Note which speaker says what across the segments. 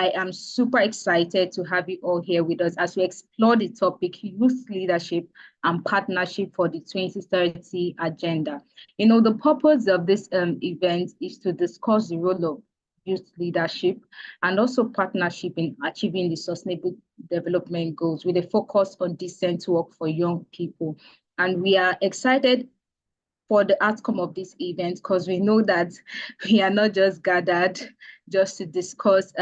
Speaker 1: I am super excited to have you all here with us as we explore the topic youth leadership and partnership for the 2030 agenda. You know, the purpose of this event is to discuss the role of youth leadership and also partnership in achieving the sustainable development goals with a focus on decent work for young people. And we are excited for the outcome of this event because we know that we are not just gathered just to discuss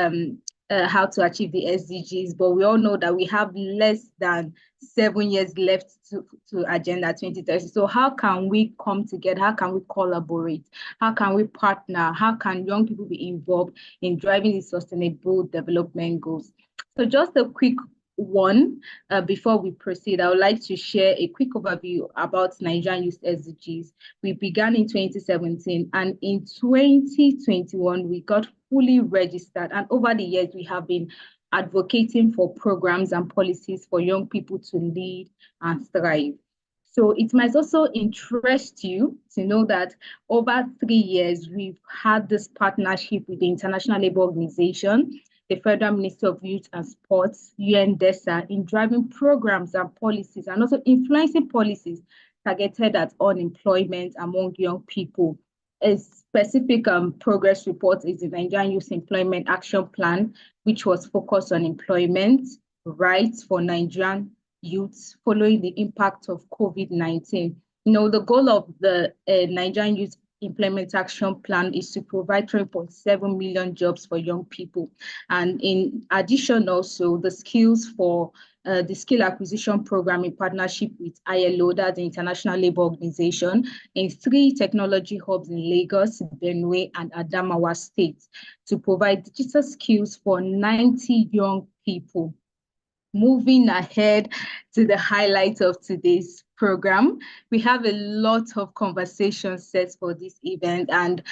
Speaker 1: how to achieve the SDGs, but we all know that we have less than 7 years left to Agenda 2030. So how can we come together? How can we collaborate? How can we partner? How can young people be involved in driving the sustainable development goals? So just a quick one, before we proceed, I would like to share a quick overview about Nigerian Youth SDGs. We began in 2017, and in 2021, we got fully registered. And over the years, we have been advocating for programs and policies for young people to lead and thrive. So it might also interest you to know that over 3 years, we've had this partnership with the International Labour Organization, the Federal Ministry of Youth and Sports, UNDESA, in driving programs and policies and also influencing policies targeted at unemployment among young people. A specific progress report is the Nigerian Youth Employment Action Plan, which was focused on employment rights for Nigerian youths following the impact of COVID-19. You know, the goal of the Nigerian Youth Employment Action Plan is to provide 3.7 million jobs for young people. And in addition, also the skills for the skill acquisition program in partnership with ILO, that's the International Labour Organization, in 3 technology hubs in Lagos, Benue, and Adamawa states to provide digital skills for 90 young people. Moving ahead to the highlight of today's program, we have a lot of conversations set for this event, and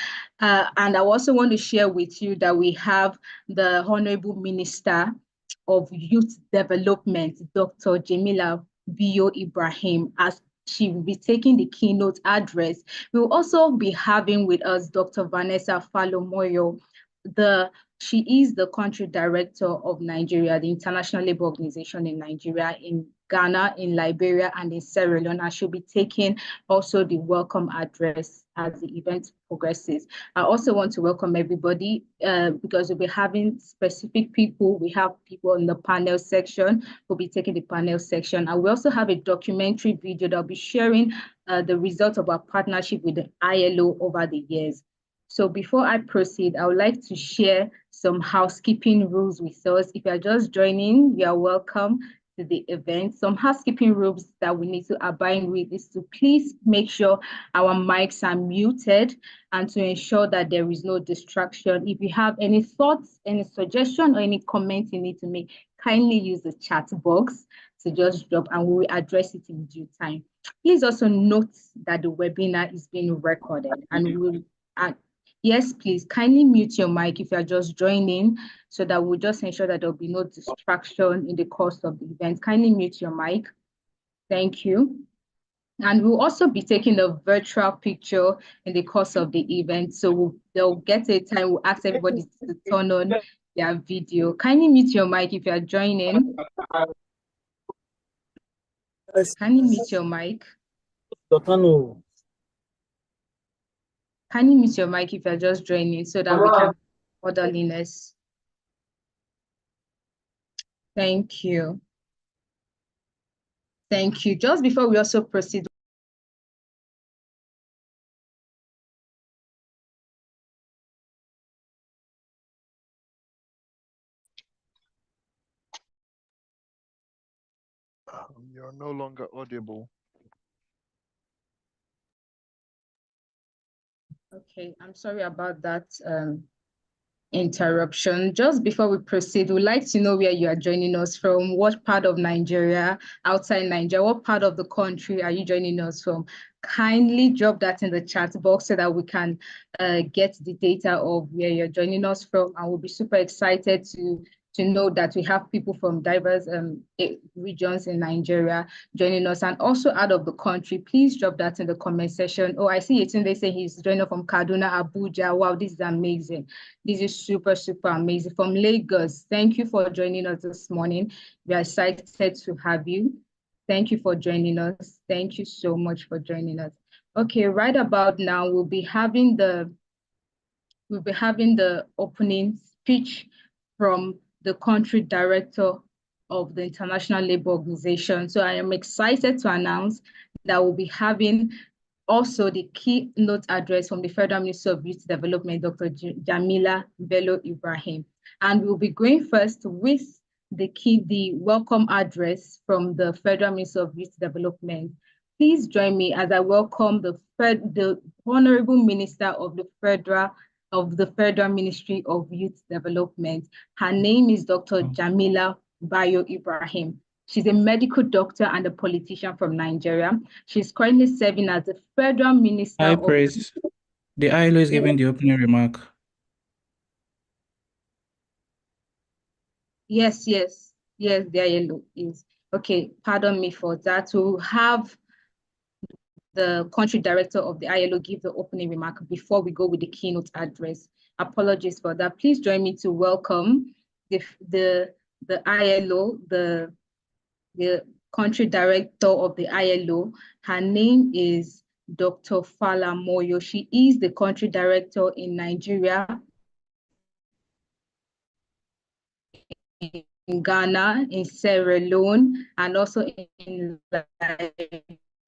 Speaker 1: I also want to share with you that we have the Honorable Minister of Youth Development, Dr. Jamila Bio Ibrahim, as she will be taking the keynote address. We will also be having with us Dr. Vanessa Falomoyo. She is the country director of Nigeria, the International Labour Organization in Nigeria, in Ghana, in Liberia, and in Sierra Leone. And she'll be taking also the welcome address as the event progresses. I also want to welcome everybody because we'll be having specific people. We have people in the panel section who'll be taking the panel section. And we also have a documentary video that'll be sharing the results of our partnership with the ILO over the years. So before I proceed, I would like to share some housekeeping rules with us. If you're just joining, you are welcome to the event. Some housekeeping rules that we need to abide with is to please make sure our mics are muted and to ensure that there is no distraction. If you have any thoughts, any suggestion, or any comments you need to make, kindly use the chat box to just drop and we will address it in due time. Please also note that the webinar is being recorded and we will yes, please kindly mute your mic if you're just joining so that we'll just ensure that there'll be no distraction in the course of the event. Kindly mute your mic. Thank you. And we'll also be taking a virtual picture in the course of the event. So they'll get a time, we'll ask everybody to turn on their video. Kindly mute your mic if you're joining. Kindly mute your mic. Can you mute your mic if you're just joining so that we can orderliness? Thank you. Thank you. Just before we also proceed,
Speaker 2: you're no longer audible.
Speaker 1: Okay, I'm sorry about that interruption. Just before we proceed, we'd like to know where you are joining us from, what part of Nigeria, outside Nigeria, what part of the country are you joining us from? Kindly drop that in the chat box so that we can get the data of where you're joining us from, and we'll be super excited to to know that we have people from diverse regions in Nigeria joining us, and also out of the country. Please drop that in the comment section. Oh, I see Yetunde say he's joining us from Kaduna, Abuja. Wow, this is amazing. This is super, super amazing. From Lagos, thank you for joining us this morning. We are excited to have you. Thank you for joining us. Thank you so much for joining us. Okay, right about now, we'll be having the opening speech from the country director of the International Labour Organization. So I am excited to announce that we'll be having also the keynote address from the Federal Minister of Youth Development, Dr. Jamila Bello Ibrahim. And we'll be going first with the welcome address from the Federal Minister of Youth Development. Please join me as I welcome the Honorable Minister of the Federal Ministry of Youth Development. Her name is Dr. Jamila Bello Ibrahim. She's a medical doctor and a politician from Nigeria. She's currently serving as the Federal Minister
Speaker 3: High praise. The ILO is giving the opening remark.
Speaker 1: Yes, the ILO is. Okay, pardon me for that. We'll have the country director of the ILO give the opening remark before we go with the keynote address. Apologies for that. Please join me to welcome the ILO, the country director of the ILO. Her name is Dr. Fala Moyo. She is the country director in Nigeria, in Ghana, in Sierra Leone, and also in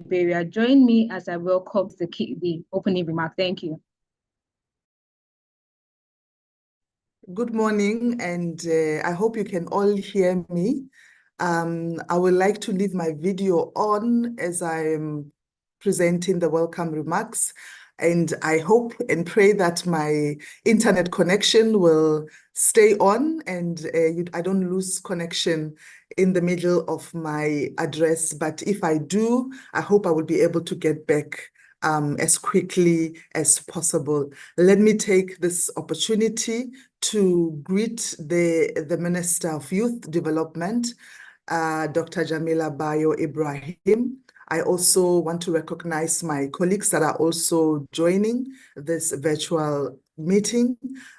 Speaker 1: Liberia. Join me as I welcome the opening remark. Thank you.
Speaker 4: Good morning, and I hope you can all hear me. I would like to leave my video on as I'm presenting the welcome remarks, and I hope and pray that my internet connection will stay on and I don't lose connection in the middle of my address. But if I do, I hope I will be able to get back as quickly as possible. Let me take this opportunity to greet the Minister of Youth Development, Dr. Jamila Bello Ibrahim. I also want to recognize my colleagues that are also joining this virtual meeting.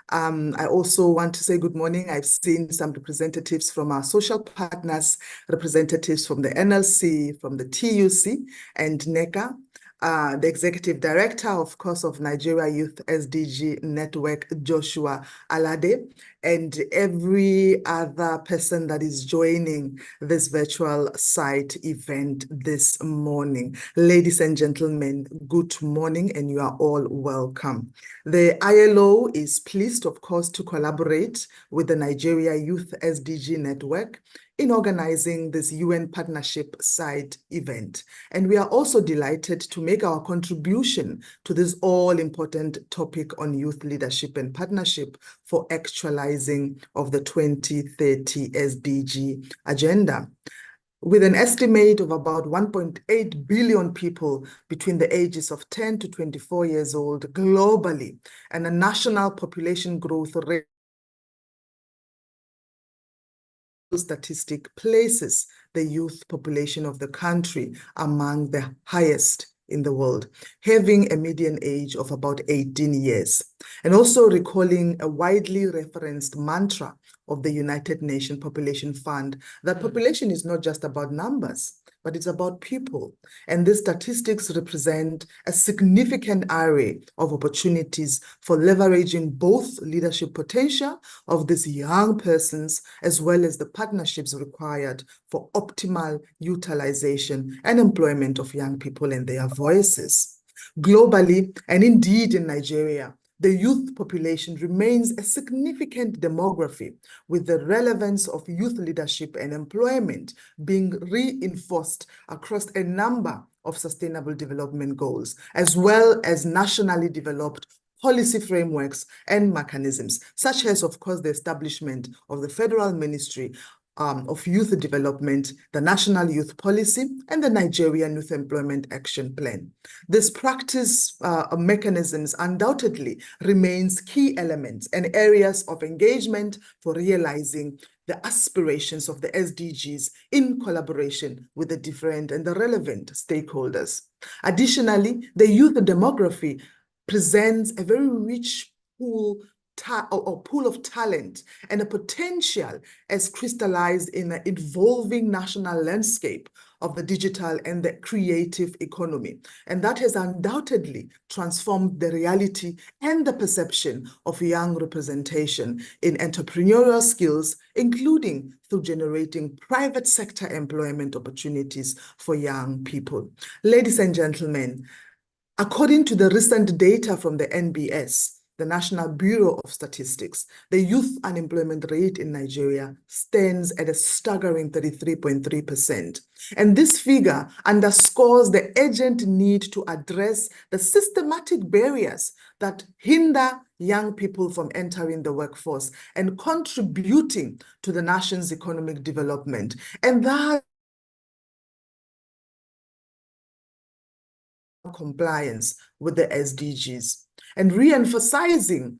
Speaker 4: I also want to say good morning. I've seen some representatives from our social partners, representatives from the NLC, from the TUC and NECA. The Executive Director, of course, of Nigeria Youth SDG Network, Joshua Alade, and every other person that is joining this virtual site event this morning. Ladies and gentlemen, good morning, and you are all welcome. The ILO is pleased, of course, to collaborate with the Nigeria Youth SDG Network in organizing this UN partnership site event. And we are also delighted to make our contribution to this all-important topic on youth leadership and partnership for actualizing of the 2030 SDG agenda. With an estimate of about 1.8 billion people between the ages of 10 to 24 years old globally, and a national population growth rate statistic places the youth population of the country among the highest in the world, having a median age of about 18 years. And also recalling a widely referenced mantra of the United Nations Population Fund, that population is not just about numbers, but it's about people. And these statistics represent a significant array of opportunities for leveraging both leadership potential of these young persons, as well as the partnerships required for optimal utilization and employment of young people and their voices. Globally, and indeed in Nigeria, the youth population remains a significant demography, with the relevance of youth leadership and employment being reinforced across a number of sustainable development goals, as well as nationally developed policy frameworks and mechanisms, such as, of course, the establishment of the Federal Ministry of Youth Development, the National Youth Policy, and the Nigerian Youth Employment Action Plan. This practice mechanisms undoubtedly remains key elements and areas of engagement for realizing the aspirations of the SDGs in collaboration with the different and the relevant stakeholders. Additionally, the youth demography presents a very rich pool of talent and a potential as crystallized in an evolving national landscape of the digital and the creative economy. And that has undoubtedly transformed the reality and the perception of young representation in entrepreneurial skills, including through generating private sector employment opportunities for young people. Ladies and gentlemen, according to the recent data from the NBS, the National Bureau of Statistics, the youth unemployment rate in Nigeria stands at a staggering 33.3%. And this figure underscores the urgent need to address the systematic barriers that hinder young people from entering the workforce and contributing to the nation's economic development. And that compliance with the SDGs. And re-emphasizing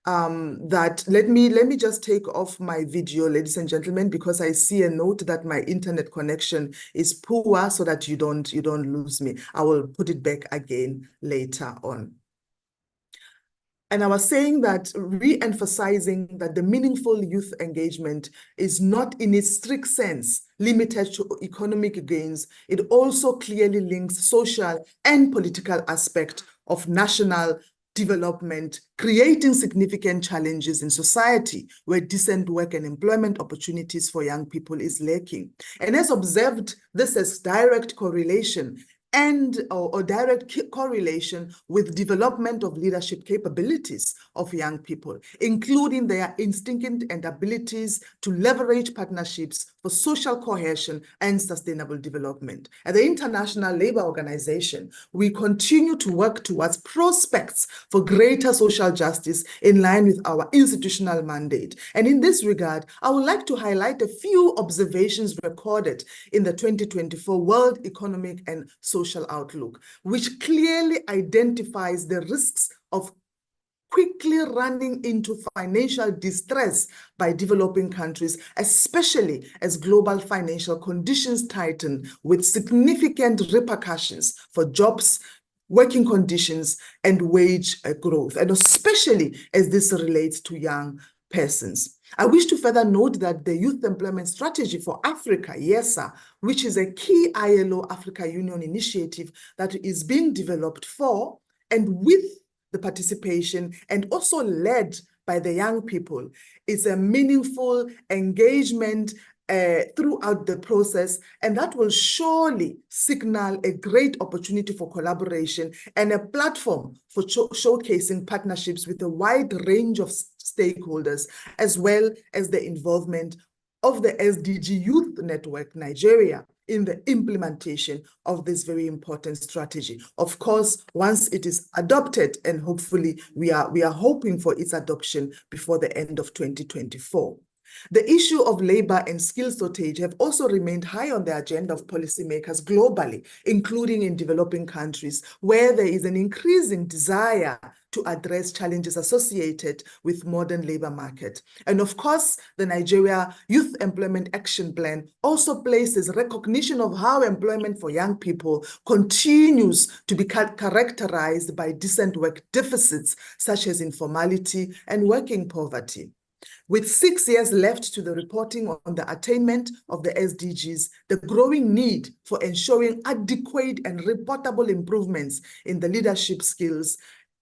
Speaker 4: that, let me just take off my video, ladies and gentlemen, because I see a note that my internet connection is poor, so that you don't lose me. I will put it back again later on. And I was saying that, re-emphasizing that the meaningful youth engagement is not in its strict sense limited to economic gains. It also clearly links social and political aspects of national development, creating significant challenges in society where decent work and employment opportunities for young people is lacking. And as observed, this has direct correlation or direct correlation with development of leadership capabilities of young people, including their instinct and abilities to leverage partnerships for social cohesion and sustainable development. At the International Labour Organization, we continue to work towards prospects for greater social justice in line with our institutional mandate. And in this regard, I would like to highlight a few observations recorded in the 2024 World Economic and Social Outlook, which clearly identifies the risks of quickly running into financial distress by developing countries, especially as global financial conditions tighten, with significant repercussions for jobs, working conditions, and wage growth, and especially as this relates to young persons. I wish to further note that the Youth Employment Strategy for Africa, YESA, which is a key ILO Africa Union initiative that is being developed for and with the participation and also led by the young people, is a meaningful engagement throughout the process, and that will surely signal a great opportunity for collaboration and a platform for showcasing partnerships with a wide range of stakeholders, as well as the involvement of the SDG Youth Network Nigeria in the implementation of this very important strategy. Of course, once it is adopted, and hopefully we are hoping for its adoption before the end of 2024. The issue of labor and skill shortage have also remained high on the agenda of policymakers globally, including in developing countries, where there is an increasing desire to address challenges associated with modern labor market. And of course, the Nigeria Youth Employment Action Plan also places recognition of how employment for young people continues to be characterized by decent work deficits, such as informality and working poverty. With 6 years left to the reporting on the attainment of the SDGs, the growing need for ensuring adequate and reportable improvements in the leadership skills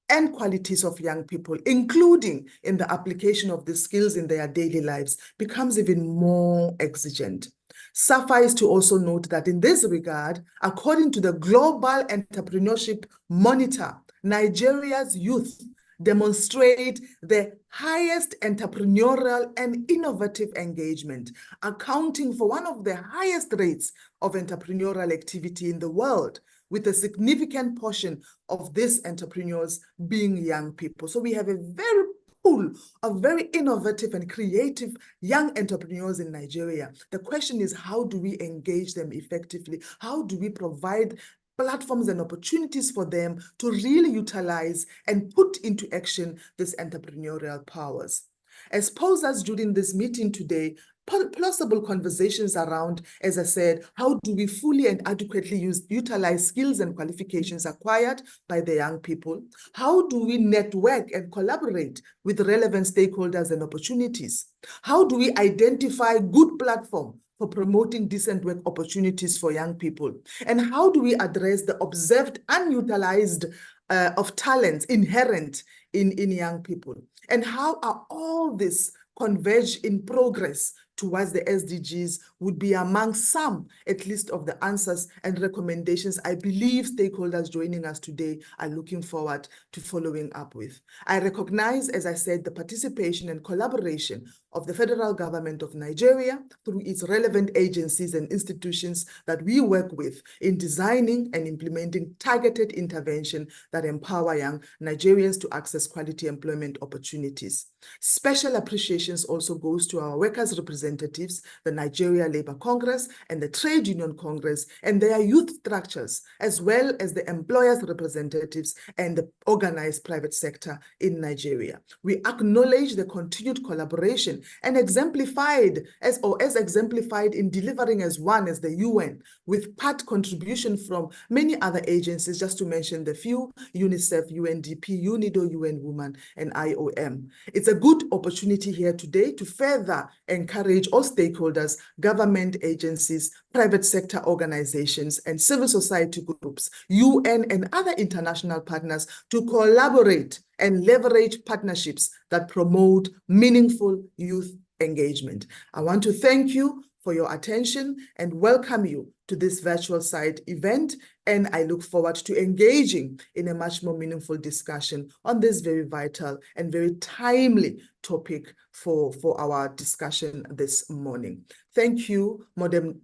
Speaker 4: and qualities of young people, including in the application of the skills in their daily lives, becomes even more exigent. Suffice to also note that in this regard, according to the Global Entrepreneurship Monitor, Nigeria's youth demonstrate the highest entrepreneurial and innovative engagement, accounting for one of the highest rates of entrepreneurial activity in the world, with a significant portion of these entrepreneurs being young people. So we have a very pool of very innovative and creative young entrepreneurs in Nigeria. The question is, how do we engage them effectively? How do we provide platforms and opportunities for them to really utilize and put into action these entrepreneurial powers? As posed as during this meeting today, plausible conversations around, as I said, how do we fully and adequately utilize skills and qualifications acquired by the young people? How do we network and collaborate with relevant stakeholders and opportunities? How do we identify good platform for promoting decent work opportunities for young people? And how do we address the observed unutilized of talents inherent in young people? And how are all this converge in progress towards the SDGs would be among some, at least, of the answers and recommendations I believe stakeholders joining us today are looking forward to following up with. I recognize, as I said, the participation and collaboration of the federal government of Nigeria through its relevant agencies and institutions that we work with in designing and implementing targeted intervention that empower young Nigerians to access quality employment opportunities. Special appreciations also goes to our workers' representatives, the Nigeria Labour Congress and the Trade Union Congress and their youth structures, as well as the employers' representatives and the organized private sector in Nigeria. We acknowledge the continued collaboration and exemplified as exemplified in delivering as one as the UN, with part contribution from many other agencies, just to mention the few: UNICEF, UNDP, UNIDO, UN Women, and IOM. It's a good opportunity here today to further encourage all stakeholders, government agencies, private sector organizations, and civil society groups, UN and other international partners to collaborate and leverage partnerships that promote meaningful youth engagement. I want to thank you for your attention and welcome you to this virtual side event. And I look forward to engaging in a much more meaningful discussion on this very vital and very timely topic for our discussion this morning. Thank you, Madam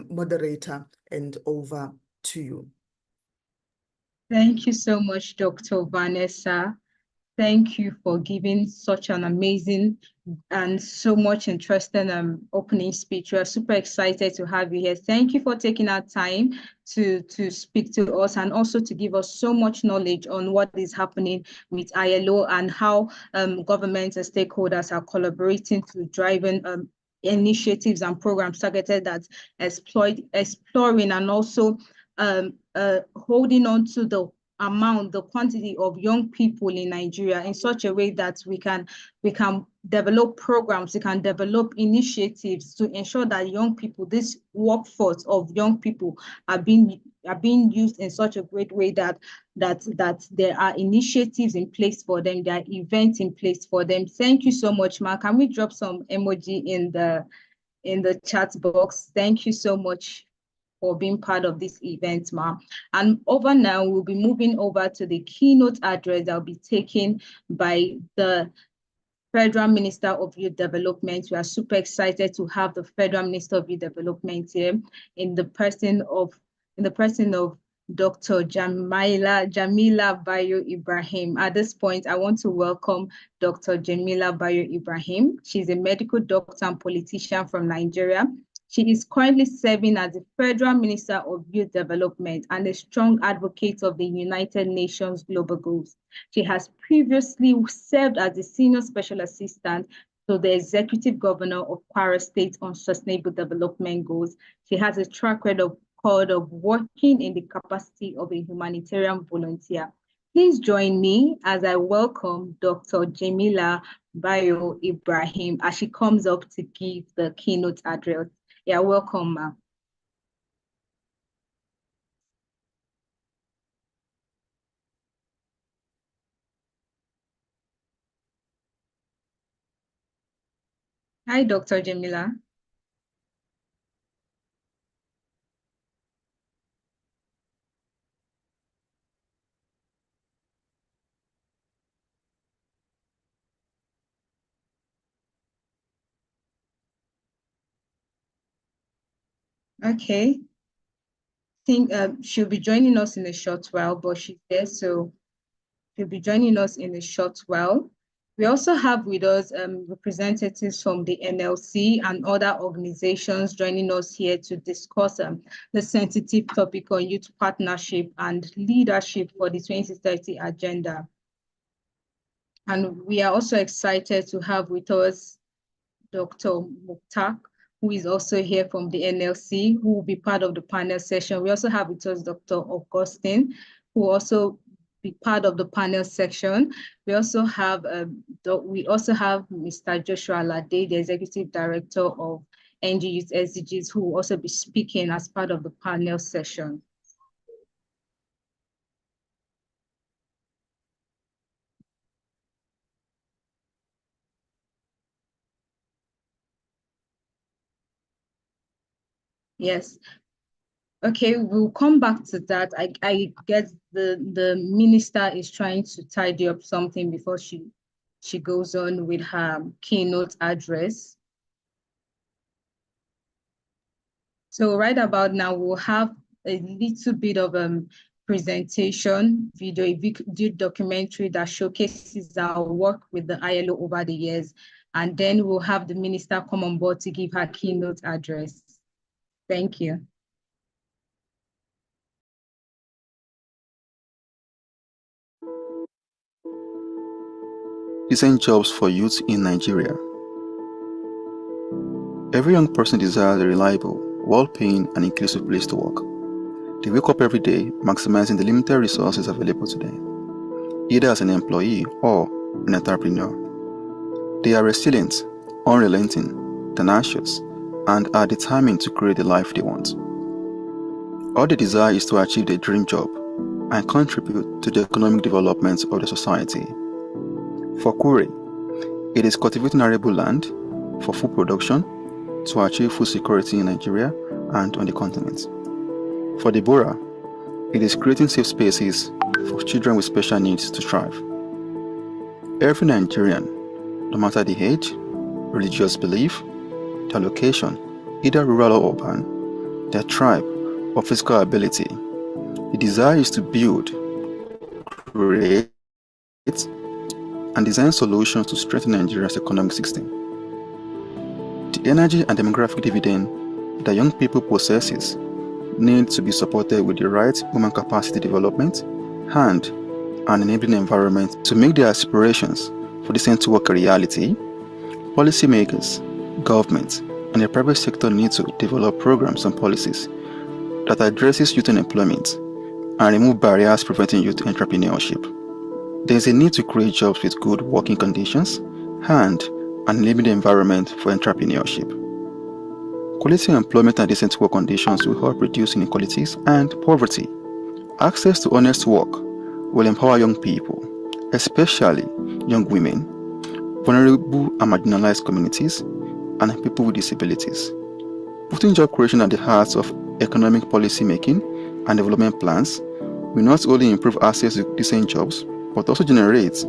Speaker 4: Moderator, and over to you.
Speaker 1: Thank you so much, Dr. Vanessa. Thank you for giving such an amazing and so much interesting opening speech. We are super excited to have you here. Thank you for taking our time to speak to us and also to give us so much knowledge on what is happening with ILO and how governments and stakeholders are collaborating to driving initiatives and programs targeted at exploring and also holding on to the quantity of young people in Nigeria in such a way that we can develop programs, we can develop initiatives to ensure that young people, this workforce of young people, are being used in such a great way that there are initiatives in place for them, there are events in place for them. Thank you so much, Ma. Can we drop some emoji in the chat box? Thank you so much for being part of this event, Ma. And over now, we'll be moving over to the keynote address that will be taken by the Federal Minister of Youth Development. We are super excited to have the Federal Minister of Youth Development here in the person of Dr. Jamila Bayo Ibrahim. At this point, I want to welcome Dr. Jamila Bayo Ibrahim. She's a medical doctor and politician from Nigeria. She is currently serving as the Federal Minister of Youth Development and a strong advocate of the United Nations Global Goals. She has previously served as the Senior Special Assistant to the Executive Governor of Kwara State on Sustainable Development Goals. She has a track record of working in the capacity of a humanitarian volunteer. Please join me as I welcome Dr. Jamila Bayo Ibrahim as she comes up to give the keynote address. Yeah, welcome, Ma. Hi, Dr. Jamila. Okay. I think she'll be joining us in a short while, but she's there, so she'll be joining us in a short while. We also have with us representatives from the NLC and other organizations joining us here to discuss the sensitive topic on youth partnership and leadership for the 2030 agenda. And we are also excited to have with us Dr. Mukhtar, who is also here from the NLC, who will be part of the panel session. We also have with us Dr. Augustine, who will also be part of the panel section. We also have Mr. Joshua Lade, the Executive Director of NGYouthSDGs, who will also be speaking as part of the panel session. Yes. Okay, we'll come back to that. I guess the minister is trying to tidy up something before she goes on with her keynote address. So right about now, we'll have a little bit of presentation video, a video documentary that showcases our work with the ILO over the years. And then we'll have the minister come on board to give her keynote address. Thank you.
Speaker 5: Decent jobs for youth in Nigeria. Every young person desires a reliable, well-paying, and inclusive place to work. They wake up every day maximizing the limited resources available to them, either as an employee or an entrepreneur. They are resilient, unrelenting, tenacious, and are determined to create the life they want. All they desire is to achieve their dream job and contribute to the economic development of the society. For Kure, it is cultivating arable land for food production to achieve food security in Nigeria and on the continent. For Deborah, it is creating safe spaces for children with special needs to thrive. Every Nigerian, no matter the age, religious belief, their location, either rural or urban, their tribe or physical ability, the desire is to build, create, and design solutions to strengthen Nigeria's economic system. The energy and demographic dividend that young people possesses need to be supported with the right human capacity development and an enabling environment to make their aspirations for decent work a reality. Policymakers, government, and the private sector need to develop programs and policies that addresses youth unemployment and remove barriers preventing youth entrepreneurship. There is a need to create jobs with good working conditions and an enabling environment for entrepreneurship. Quality employment and decent work conditions will help reduce inequalities and poverty. Access to honest work will empower young people, especially young women, vulnerable and marginalized communities, and people with disabilities. Putting job creation at the heart of economic policy making and development plans will not only improve access to decent jobs, but also generate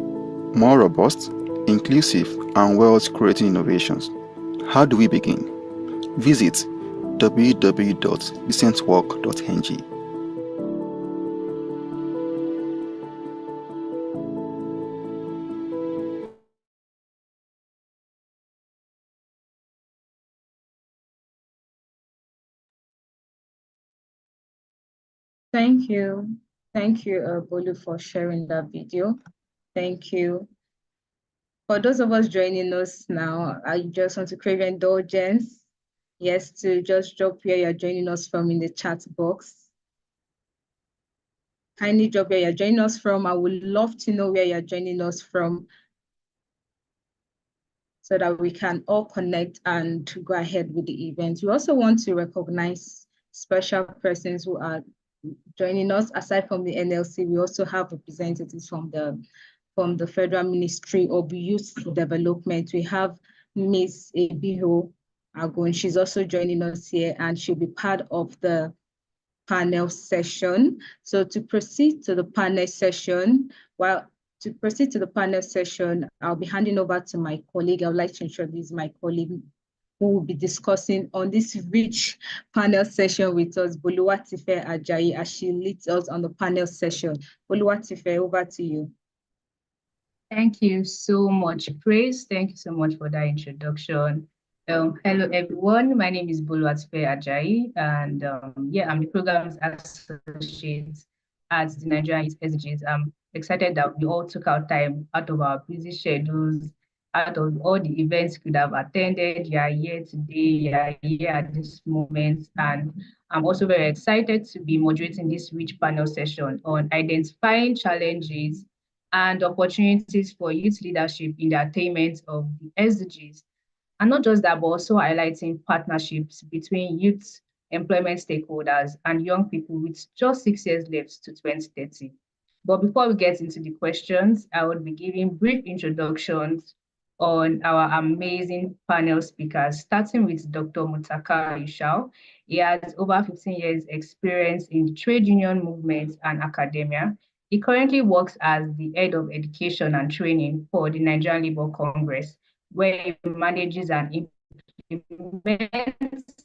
Speaker 5: more robust, inclusive, and wealth-creating innovations. How do we begin? Visit www.decentwork.ng.
Speaker 1: Thank you. Thank you, Bolu, for sharing that video. Thank you. For those of us joining us now, I just want to crave your indulgence. Yes, to just drop where you're joining us from in the chat box. Kindly drop where you're joining us from. I would love to know where you're joining us from so that we can all connect and go ahead with the event. We also want to recognize special persons who are joining us. Aside from the NLC, we also have representatives from the Federal Ministry of Youth Development. We have Ms. Ebiho Agun. She's also joining us here, and she'll be part of the panel session. So to proceed to the panel session, I'll be handing over to my colleague. I would like to introduce my colleague who will be discussing on this rich panel session with us, Boluwatife Ajayi, as she leads us on the panel session. Boluwatife, over to you.
Speaker 6: Thank you so much, Praise. Thank you so much for that introduction. Hello, everyone. My name is Boluwatife Ajayi, and I'm the Programs Associate at the NGYouthSDGs. excited that we all took our time out of our busy schedules, out of all the events you could have attended. You are here today, you are here at this moment. And I'm also very excited to be moderating this rich panel session on identifying challenges and opportunities for youth leadership in the attainment of the SDGs. And not just that, but also highlighting partnerships between youth employment stakeholders and young people with just 6 years left to 2030. But before we get into the questions, I would be giving brief introductions on our amazing panel speakers, starting with Dr. Mutaka Ishao. He has over 15 years experience in the trade union movement and academia. He currently works as the head of education and training for the Nigerian Labour Congress, where he manages and implements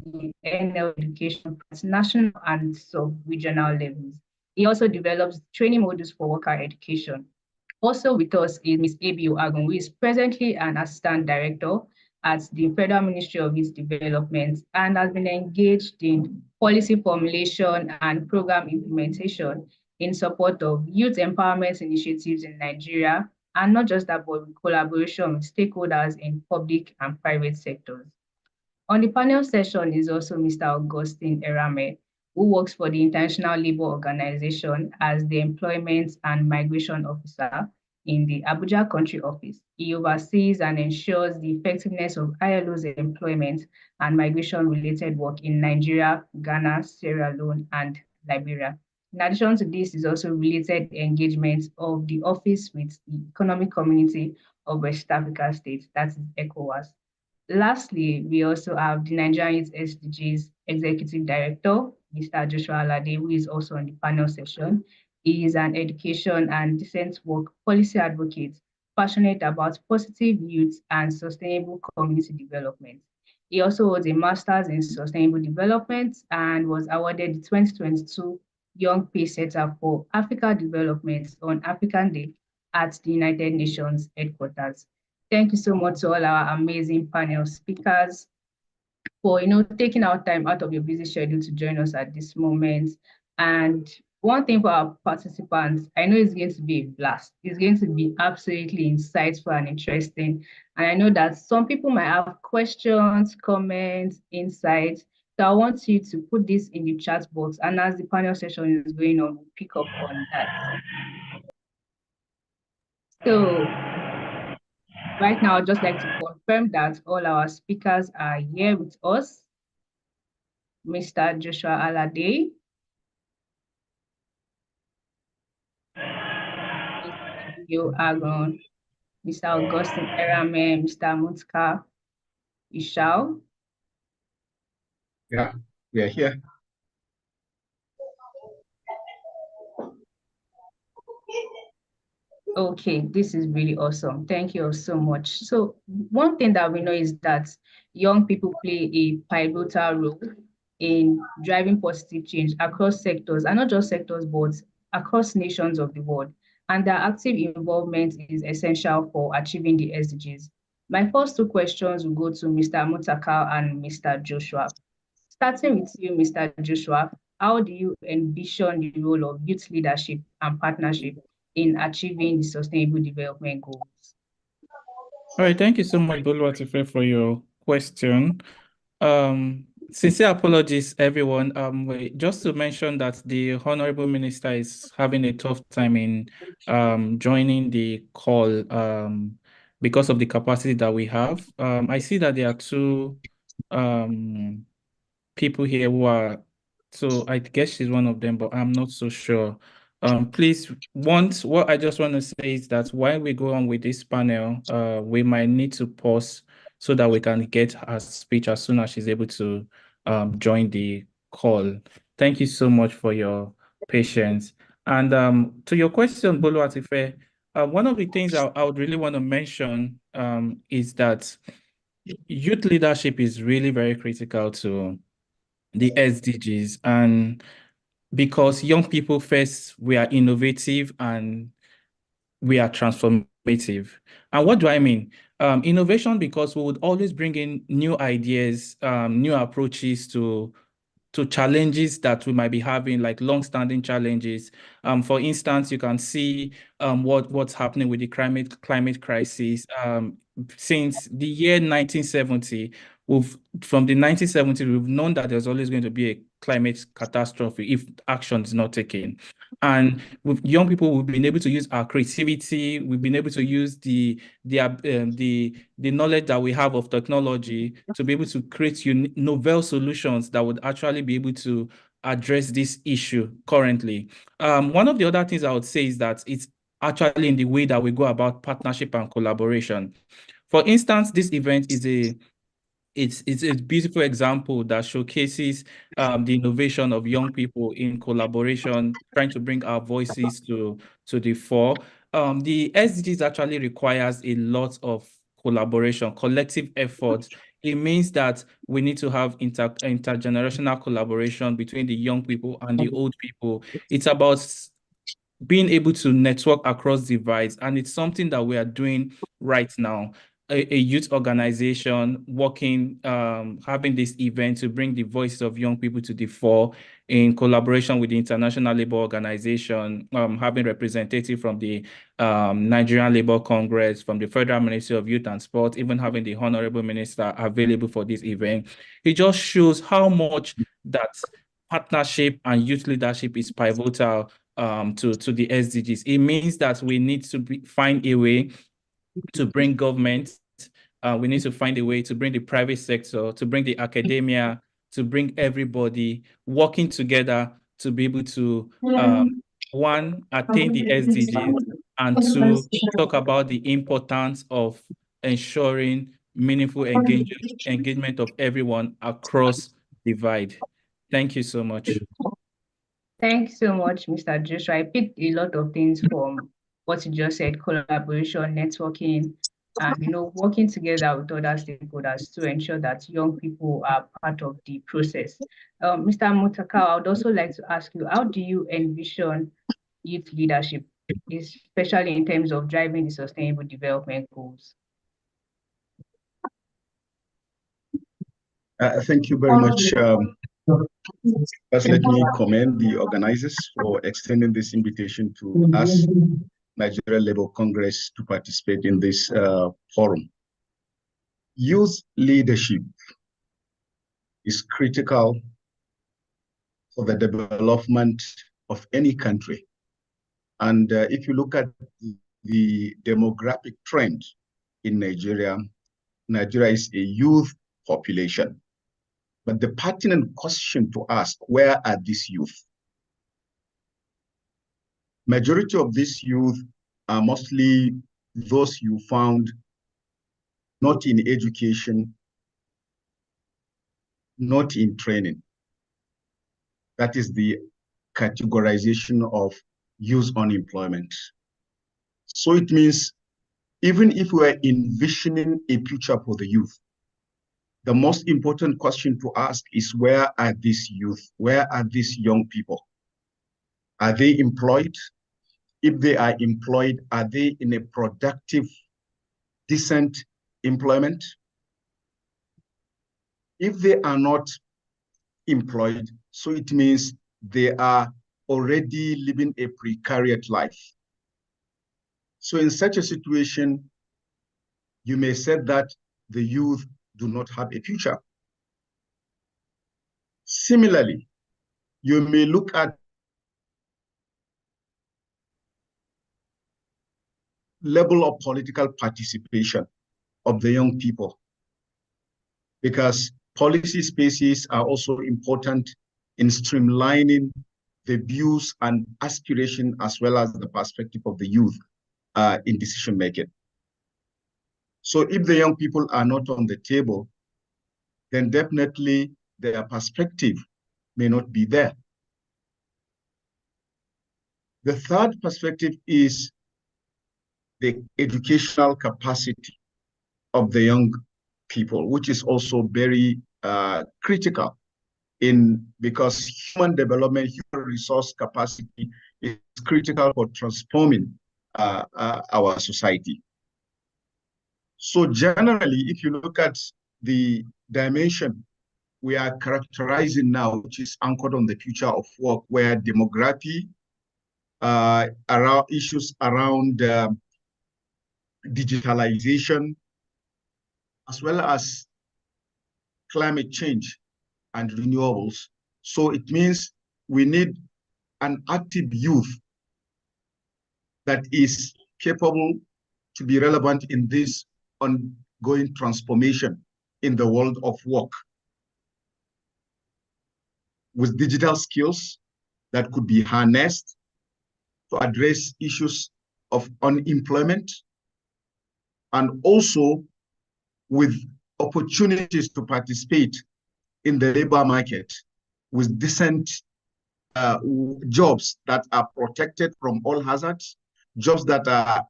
Speaker 6: the NL education at national and sub-regional levels. He also develops training modules for worker education. Also with us is Ms. Abi Oagun, who is presently an assistant director at the Federal Ministry of Youth Development and has been engaged in policy formulation and program implementation in support of youth empowerment initiatives in Nigeria, and not just that, but with collaboration with stakeholders in public and private sectors. On the panel session is also Mr. Augustine Erame, who works for the International Labour Organization as the Employment and Migration Officer in the Abuja Country Office. He oversees and ensures the effectiveness of ILO's employment and migration-related work in Nigeria, Ghana, Sierra Leone, and Liberia. In addition to this is also related engagement of the office with the Economic Community of West Africa States, that is ECOWAS. Lastly, we also have the Nigerian SDGs Executive Director, Mr. Joshua Alade, who is also on the panel session. He is an education and decent work policy advocate, passionate about positive youth and sustainable community development. He also holds a master's in sustainable development and was awarded the 2022 Young Peace Center for Africa Development on African Day at the United Nations headquarters. Thank you so much to all our amazing panel speakers for taking our time out of your busy schedule to join us at this moment. And one thing for our participants, I know it's going to be a blast. It's going to be absolutely insightful and interesting. And I know that some people might have questions, comments, insights. So I want you to put this in the chat box. And as the panel session is going on, we'll pick up on that. So right now, I'd just like to confirm that all our speakers are here with us. Mr. Joshua Alade, Mr. Yo Agon, Mr. Augustine Erame, Mr. Mutka Ishao.
Speaker 7: Yeah, we are here.
Speaker 6: Okay, this is really awesome. Thank you all so much. So one thing that we know is that young people play a pivotal role in driving positive change across sectors, and not just sectors, but across nations of the world. And their active involvement is essential for achieving the SDGs. My first two questions will go to Mr. Mutaka and Mr. Joshua. Starting with you, Mr. Joshua, how do you envision the role of youth leadership and partnership in achieving the sustainable development goals?
Speaker 3: All right, thank you so much, Boluwatife, for your question. Sincere apologies, everyone. Just to mention that the Honorable Minister is having a tough time in joining the call because of the capacity that we have. I see that there are two people here who are, so I guess she's one of them, but I'm not so sure. Please, what I just want to say is that while we go on with this panel, we might need to pause so that we can get her speech as soon as she's able to join the call. Thank you so much for your patience. And to your question, Boluwatife, one of the things I would really want to mention is that youth leadership is really very critical to the SDGs, and because young people first, we are innovative and we are transformative. And what do I mean? Innovation, because we would always bring in new ideas, new approaches to challenges that we might be having, like long-standing challenges. For instance, you can see what's happening with the climate crisis. Since the year 1970, from the 1970s, we've known that there's always going to be a climate catastrophe if action is not taken. And with young people, we've been able to use our creativity. We've been able to use the knowledge that we have of technology to be able to create novel solutions that would actually be able to address this issue currently. One of the other things I would say is that it's actually in the way that we go about partnership and collaboration. For instance, this event is it's a beautiful example that showcases the innovation of young people in collaboration, trying to bring our voices to the fore. The SDGs actually requires a lot of collaboration, collective effort. It means that we need to have intergenerational collaboration between the young people and the old people. It's about being able to network across divides, and it's something that we are doing right now. A youth organization working, having this event to bring the voices of young people to the fore in collaboration with the International Labour Organization, having representative from the Nigerian Labour Congress, from the Federal Ministry of Youth and Sport, even having the Honorable Minister available for this event. It just shows how much that partnership and youth leadership is pivotal to the SDGs. It means that we need to find a way to bring government, we need to find a way to bring the private sector, to bring the academia, to bring everybody working together to be able to, one, attain the SDGs, and two, talk about the importance of ensuring meaningful engagement of everyone across divide. Thank you so much.
Speaker 6: Thanks so much, Mr. Joshua. I picked a lot of things from what you just said: collaboration, networking, and working together with other stakeholders to ensure that young people are part of the process. Mr. Mutaka, I would also like to ask you, how do you envision youth leadership, especially in terms of driving the sustainable development goals?
Speaker 7: Thank you very much. First, let me commend the organizers for extending this invitation to us, Nigeria Labour Congress, to participate in this forum. Youth leadership is critical for the development of any country. And if you look at the demographic trend in Nigeria, Nigeria is a youth population. But the pertinent question to ask, where are these youth? Majority of these youth are mostly those you found not in education, not in training. That is the categorization of youth unemployment. So it means even if we are envisioning a future for the youth, the most important question to ask is, where are these youth? Where are these young people? Are they employed? If they are employed, are they in a productive, decent employment? If they are not employed, so it means they are already living a precarious life. So in such a situation, you may say that the youth do not have a future. Similarly, you may look at level of political participation of the young people, because policy spaces are also important in streamlining the views and aspiration as well as the perspective of the youth in decision making. So if the young people are not on the table, then definitely their perspective may not be there. The third perspective is the educational capacity of the young people, which is also very critical because human development, human resource capacity is critical for transforming our society. So generally, if you look at the dimension we are characterizing now, which is anchored on the future of work, where demography, around issues around digitalization, as well as climate change and renewables. So it means we need an active youth that is capable to be relevant in this ongoing transformation in the world of work, with digital skills that could be harnessed to address issues of unemployment, and also with opportunities to participate in the labor market with decent jobs that are protected from all hazards, jobs that are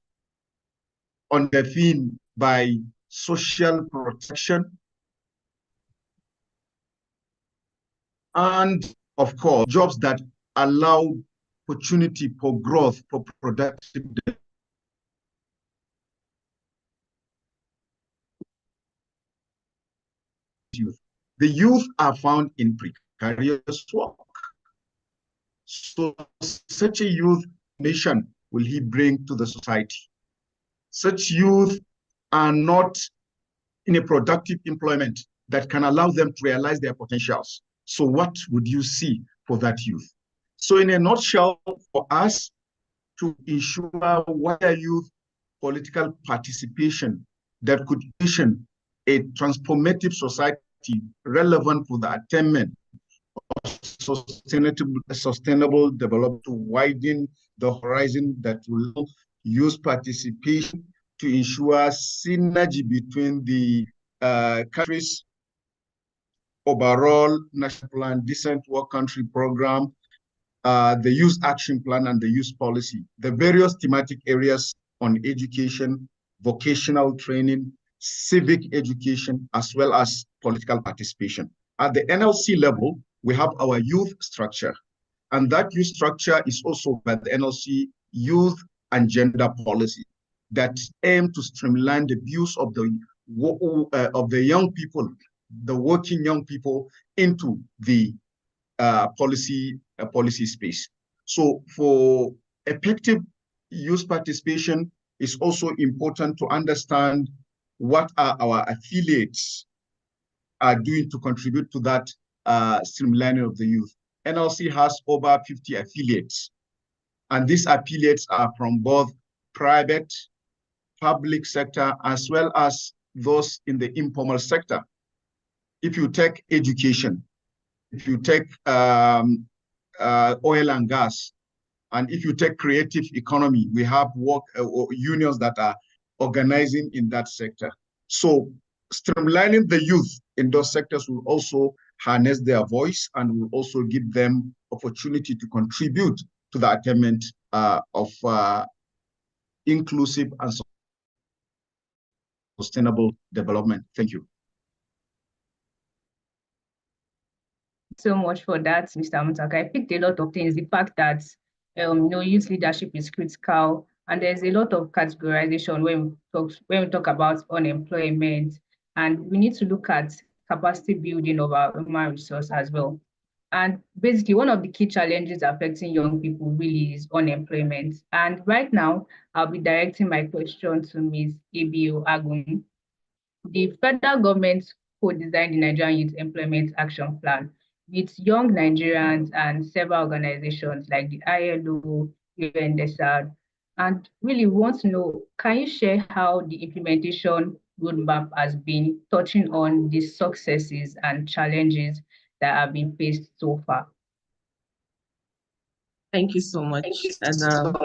Speaker 7: underpinned by social protection, and of course, jobs that allow opportunity for growth, for productive youth. The youth are found in precarious work. So such a youth mission will he bring to the society? Such youth are not in a productive employment that can allow them to realize their potentials. So what would you see for that youth? So in a nutshell, for us to ensure wider youth political participation that could envision a transformative society relevant for the attainment of sustainable development, to widen the horizon that will use participation to ensure synergy between the countries' overall national plan, decent work country program, the youth action plan, and the youth policy, the various thematic areas on education, vocational training, civic education, as well as political participation. At the NLC level, we have our youth structure, and that youth structure is also by the NLC youth and gender policy that aim to streamline the views of the young people, the working young people, into the policy space. So for effective youth participation, it's also important to understand what are our affiliates are doing to contribute to that streamlining of the youth. NLC has over 50 affiliates, and these affiliates are from both private, public sector, as well as those in the informal sector. If you take education, if you take oil and gas, and if you take creative economy, we have unions that are organizing in that sector. So streamlining the youth in those sectors will also harness their voice and will also give them opportunity to contribute to the attainment of inclusive and sustainable development. Thank you.
Speaker 6: So much for that, Mr. Mutaka. I picked a lot of things. The fact that youth leadership is critical, and there's a lot of categorization when we talk about unemployment, and we need to look at capacity building of our human resource as well. And basically, one of the key challenges affecting young people really is unemployment. And right now, I'll be directing my question to Ms. Ebio Agun. The federal government co-designed the Nigerian Youth Employment Action Plan with young Nigerians and several organizations like the ILO, UNDESAD, and really want to know, can you share how the implementation roadmap has been, touching on the successes and challenges that have been faced so far?
Speaker 8: Thank you so much. And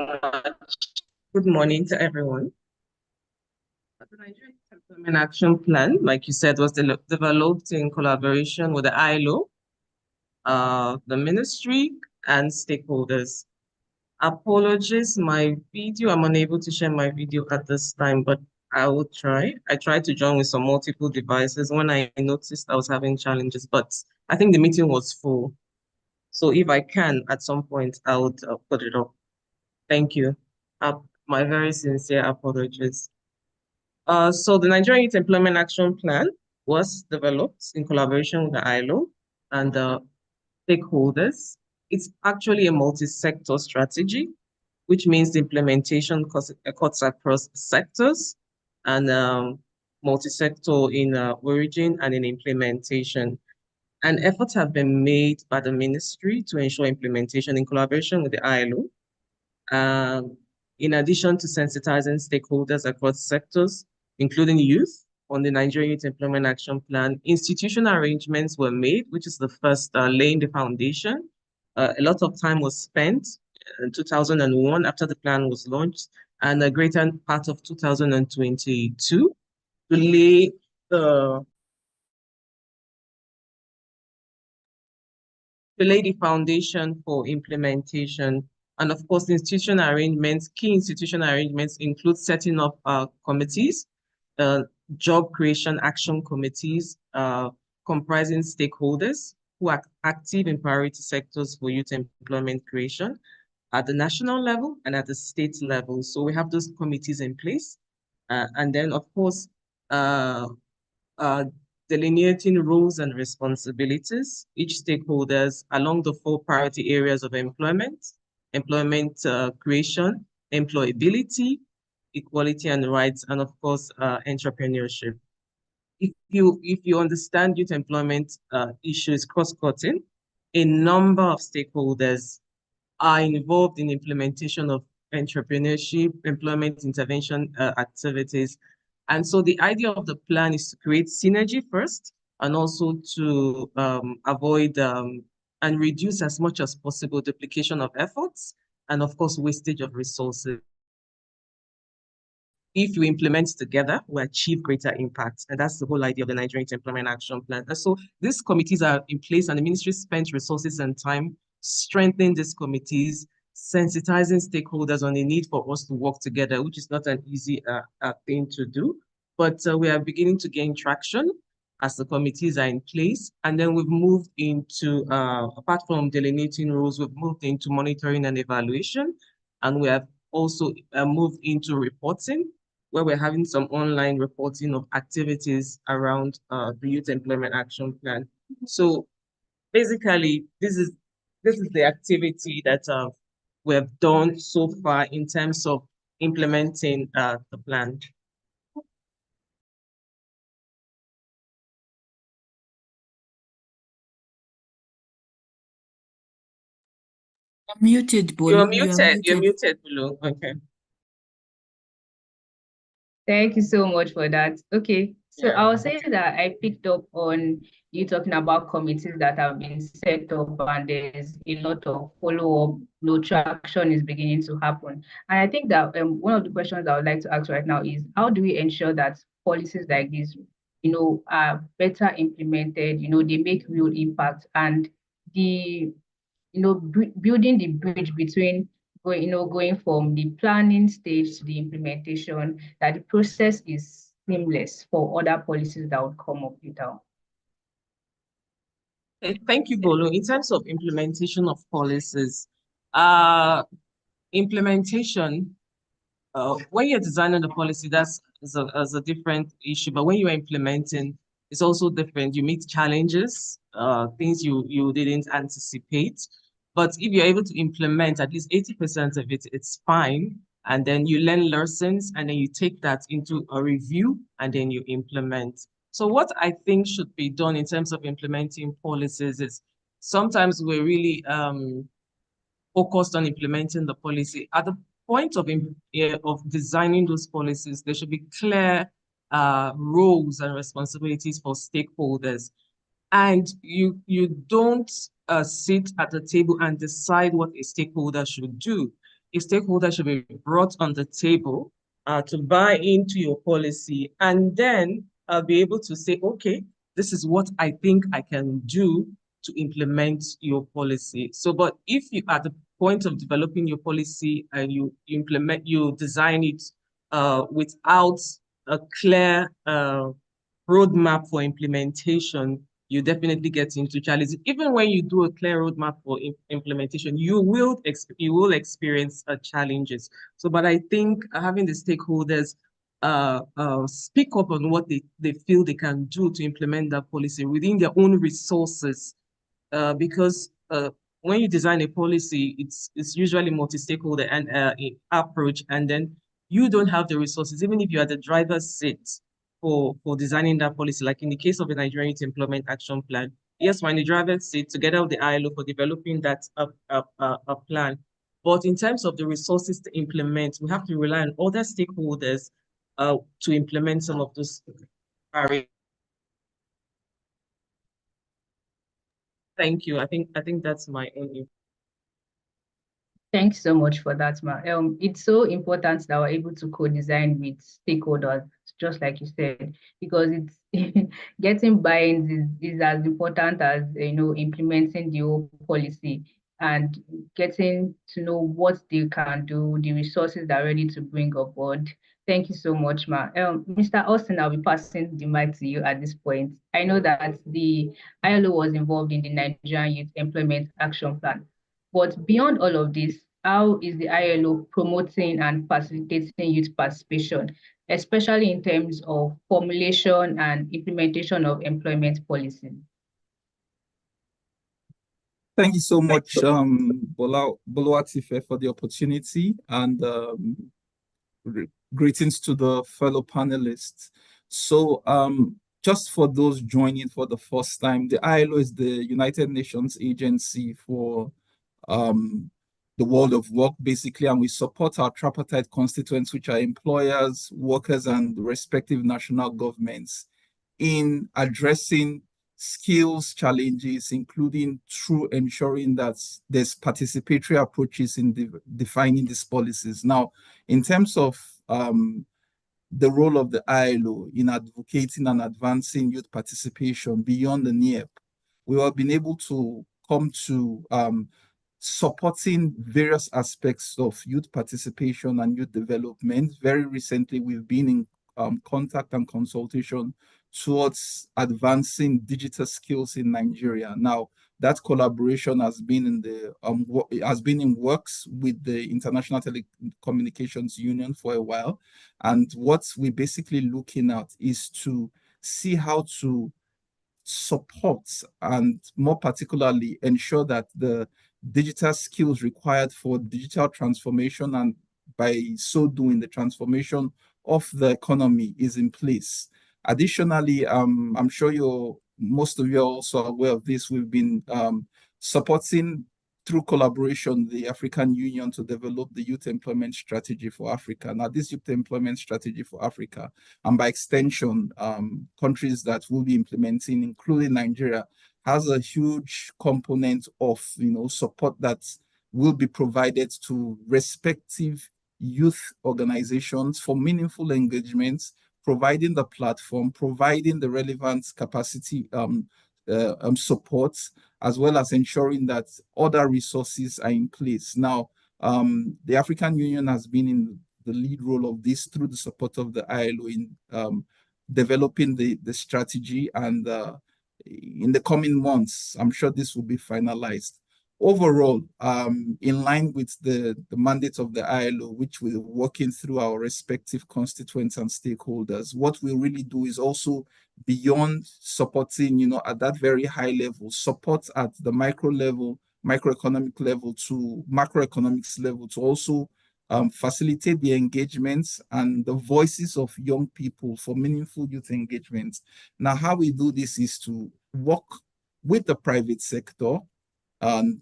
Speaker 8: good morning to everyone. The Nigerian Employment Action Plan, like you said, was developed in collaboration with the ILO, the ministry, and stakeholders. Apologies, I'm unable to share my video at this time, but I will try. I tried to join with some multiple devices when I noticed I was having challenges, but I think the meeting was full. So if I can, at some point, I would put it up. Thank you. My very sincere apologies. So the Nigerian Youth Employment Action Plan was developed in collaboration with the ILO and the stakeholders. It's actually a multi-sector strategy, which means the implementation cuts across sectors and multi-sector in origin and in implementation. And efforts have been made by the ministry to ensure implementation in collaboration with the ILO. In addition to sensitizing stakeholders across sectors, including youth, on the Nigerian Youth Employment Action Plan, institutional arrangements were made, which is the first laying the foundation. A lot of time was spent in 2001 after the plan was launched, and a greater part of 2022 to lay the foundation for implementation. And of course, institutional arrangements, key institutional arrangements include setting up committees, job creation action committees, comprising stakeholders who are active in priority sectors for youth employment creation at the national level and at the state level. So we have those committees in place. And then, of course, delineating roles and responsibilities, each stakeholders along the 4 priority areas of employment creation, employability, equality and rights, and of course, entrepreneurship. If you understand youth employment issues cross-cutting, a number of stakeholders are involved in implementation of entrepreneurship, employment intervention activities. And so the idea of the plan is to create synergy first, and also to avoid and reduce as much as possible duplication of efforts, and of course, wastage of resources. If you implement together, we achieve greater impact. And that's the whole idea of the Nigerian Youth Employment Action Plan. And so these committees are in place, and the ministry spent resources and time strengthening these committees, sensitizing stakeholders on the need for us to work together, which is not an easy thing to do. But we are beginning to gain traction as the committees are in place. And then we've moved into, apart from delineating rules, we've moved into monitoring and evaluation. And we have also moved into reporting, where we're having some online reporting of activities around the Youth Employment Action Plan. So basically, this is the activity that we have done so far in terms of implementing the plan.
Speaker 9: You're muted, Bolu.
Speaker 8: You're muted. You're muted, Bolu. Okay.
Speaker 6: Thank you so much for that. Okay, so
Speaker 8: Yeah.
Speaker 6: I was saying that I picked up on you talking about committees that have been set up, and there's a lot of follow-up, no traction is beginning to happen. And I think that one of the questions I would like to ask right now is, how do we ensure that policies like this, are better implemented, they make real impact, and the building the bridge between going from the planning stage to the implementation, that the process is seamless for other policies that would come up later.
Speaker 8: Thank you, Bolu. In terms of implementation of policies, implementation, when you're designing the policy, that's a different issue. But when you're implementing, it's also different. You meet challenges, things you didn't anticipate. But if you're able to implement at least 80% of it, it's fine. And then you learn lessons, and then you take that into a review, and then you implement. So what I think should be done in terms of implementing policies is, sometimes we're really focused on implementing the policy. At the point of designing those policies, there should be clear roles and responsibilities for stakeholders. And you don't sit at the table and decide what a stakeholder should do. A stakeholder should be brought on the table to buy into your policy, and then be able to say, okay, this is what I think I can do to implement your policy. So, but if you at the point of developing your policy and you design it without a clear roadmap for implementation, you definitely get into challenges. Even when you do a clear roadmap for implementation, you will experience challenges. So, but I think having the stakeholders speak up on what they feel they can do to implement that policy within their own resources. Because when you design a policy, it's usually multi-stakeholder and approach, and then you don't have the resources, even if you are the driver's seat for designing that policy. Like in the case of the Nigerian Youth Employment Action Plan, yes, we're in the driver's seat together with the ILO for developing that plan. But in terms of the resources to implement, we have to rely on other stakeholders to implement some of those barriers. Thank you. I think that's my own.
Speaker 6: Thanks so much for that, Ma. It's so important that we're able to co-design with stakeholders, just like you said, because it's getting buy-ins is as important as implementing the whole policy and getting to know what they can do, the resources they're ready to bring aboard. Thank you so much, Ma. Mr. Austin, I'll be passing the mic to you at this point. I know that the ILO was involved in the Nigerian Youth Employment Action Plan. But beyond all of this, how is the ILO promoting and facilitating youth participation, especially in terms of formulation and implementation of employment policy?
Speaker 10: Thank you so much, Boluwatife, for the opportunity, and greetings to the fellow panelists. So just for those joining for the first time, the ILO is the United Nations Agency for the world of work, basically, and we support our tripartite constituents, which are employers, workers, and respective national governments in addressing skills challenges, including through ensuring that there's participatory approaches in defining these policies. Now, in terms of the role of the ILO in advocating and advancing youth participation beyond the NEP, we have been able to come to supporting various aspects of youth participation and youth development. Very recently, we've been in contact and consultation towards advancing digital skills in Nigeria. Now, that collaboration has been in works with the International Telecommunications Union for a while. And what we're basically looking at is to see how to support and more particularly ensure that the digital skills required for digital transformation, and by so doing the transformation of the economy, is in place. Additionally, I'm sure most of you are also aware of this. We've been supporting through collaboration the African Union to develop the Youth Employment Strategy for Africa. Now, this Youth Employment Strategy for Africa, and by extension, countries that will be implementing, including Nigeria, has a huge component of support that will be provided to respective youth organizations for meaningful engagements, providing the platform, providing the relevant capacity support, as well as ensuring that other resources are in place. Now, the African Union has been in the lead role of this through the support of the ILO in developing the strategy, and in the coming months, I'm sure this will be finalized. Overall, in line with the mandate of the ILO, which we're working through our respective constituents and stakeholders, what we really do is also beyond supporting, at that very high level, support at the micro level, microeconomic level to macroeconomics level, to also facilitate the engagements and the voices of young people for meaningful youth engagement. Now, how we do this is to work with the private sector and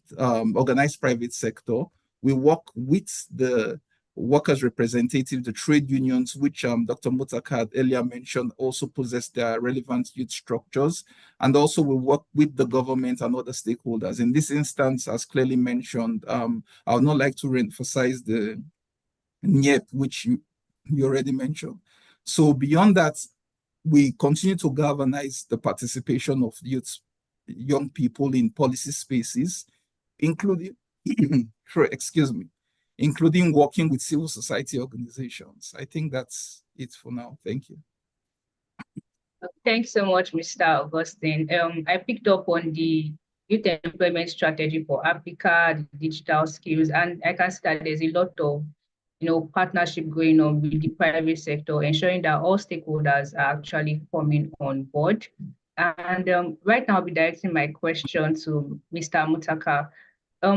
Speaker 10: organized private sector. We work with the workers' representative, the trade unions, which Dr. Mutaka had earlier mentioned, also possess their relevant youth structures. And also we work with the government and other stakeholders. In this instance, as clearly mentioned, I would not like to reemphasize the NEP, which you already mentioned. So beyond that, we continue to galvanize the participation of young people in policy spaces, including, including working with civil society organizations. I think that's it for now. Thank you.
Speaker 6: Thanks so much, Mr. Augustine. I picked up on the Youth Employment Strategy for Africa, the digital skills, and I can see that there's a lot of partnership going on with the private sector, ensuring that all stakeholders are actually coming on board. And right now, I'll be directing my question to Mr. Mutaka.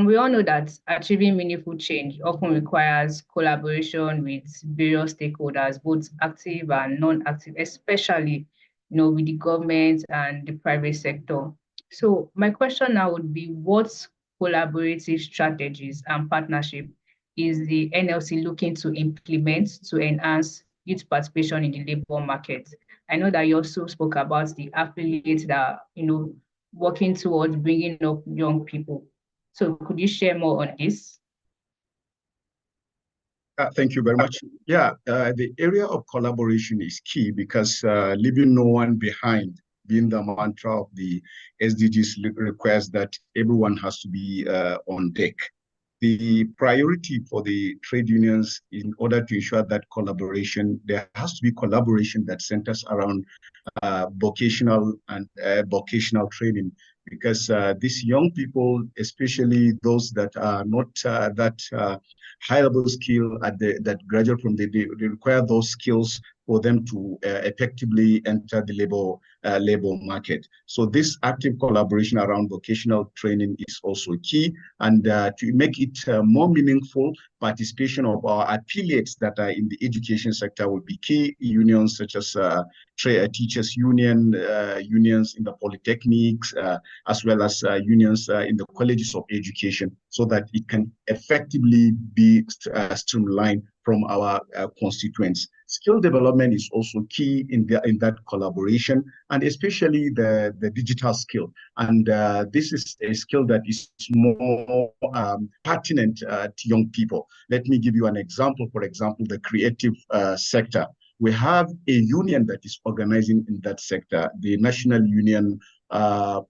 Speaker 6: We all know that achieving meaningful change often requires collaboration with various stakeholders, both active and non-active, especially, with the government and the private sector. So my question now would be, what collaborative strategies and partnership is the NLC looking to implement to enhance youth participation in the labor market? I know that you also spoke about the affiliates that, working towards bringing up young people. So could you share more on this?
Speaker 7: Thank you very much. Yeah, the area of collaboration is key because leaving no one behind, being the mantra of the SDGs, requires that everyone has to be on deck. The priority for the trade unions, in order to ensure that collaboration, there has to be collaboration that centers around vocational and vocational training, because these young people, especially those that are not that high level skill that graduate from they require those skills for them to effectively enter the labor market. So this active collaboration around vocational training is also key, and to make it more meaningful, participation of our affiliates that are in the education sector will be key. Unions such as teachers union, unions in the polytechnics, as well as unions in the colleges of education, so that it can effectively be streamlined from our constituents. Skill development is also key in that collaboration, and especially the digital skill. And this is a skill that is more pertinent to young people. Let me give you an example. For example, the creative sector. We have a union that is organizing in that sector, the National Union of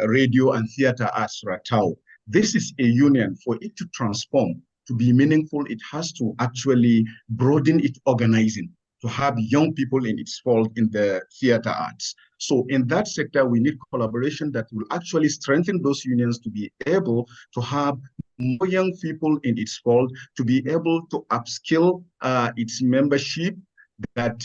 Speaker 7: Radio and Theater Arts, RATAO. This is a union. For it to transform, to be meaningful, it has to actually broaden its organizing, to have young people in its fold in the theater arts. So in that sector, we need collaboration that will actually strengthen those unions to be able to have more young people in its fold, to be able to upskill its membership that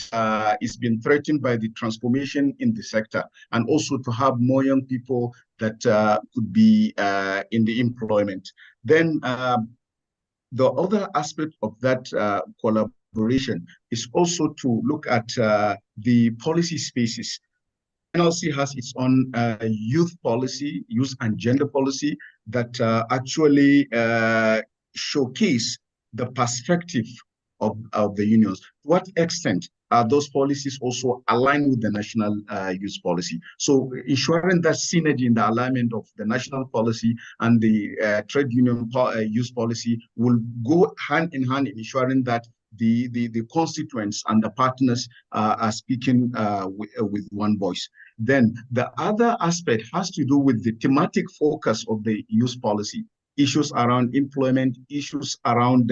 Speaker 7: is being threatened by the transformation in the sector, and also to have more young people that could be in the employment. Then the other aspect of that collaboration is also to look at the policy spaces. NLC has its own youth policy, youth and gender policy that actually showcase the perspective of the unions. To what extent are those policies also aligned with the national youth policy? So ensuring that synergy in the alignment of the national policy and the trade union youth policy will go hand in hand in ensuring that the constituents and the partners are speaking with one voice. Then the other aspect has to do with the thematic focus of the youth policy, issues around employment, issues around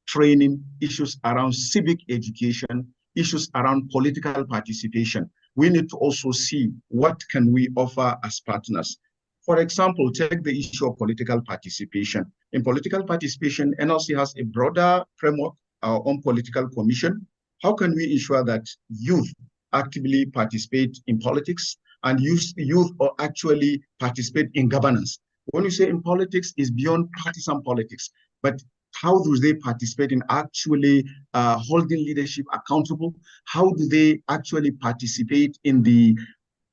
Speaker 7: training, issues around civic education, issues around political participation. We need to also see what can we offer as partners. For example, take the issue of political participation. In political participation, NLC has a broader framework, our own political commission. How can we ensure that youth actively participate in politics and youth or actually participate in governance? When you say in politics, it's beyond partisan politics, but how do they participate in actually holding leadership accountable? How do they actually participate in the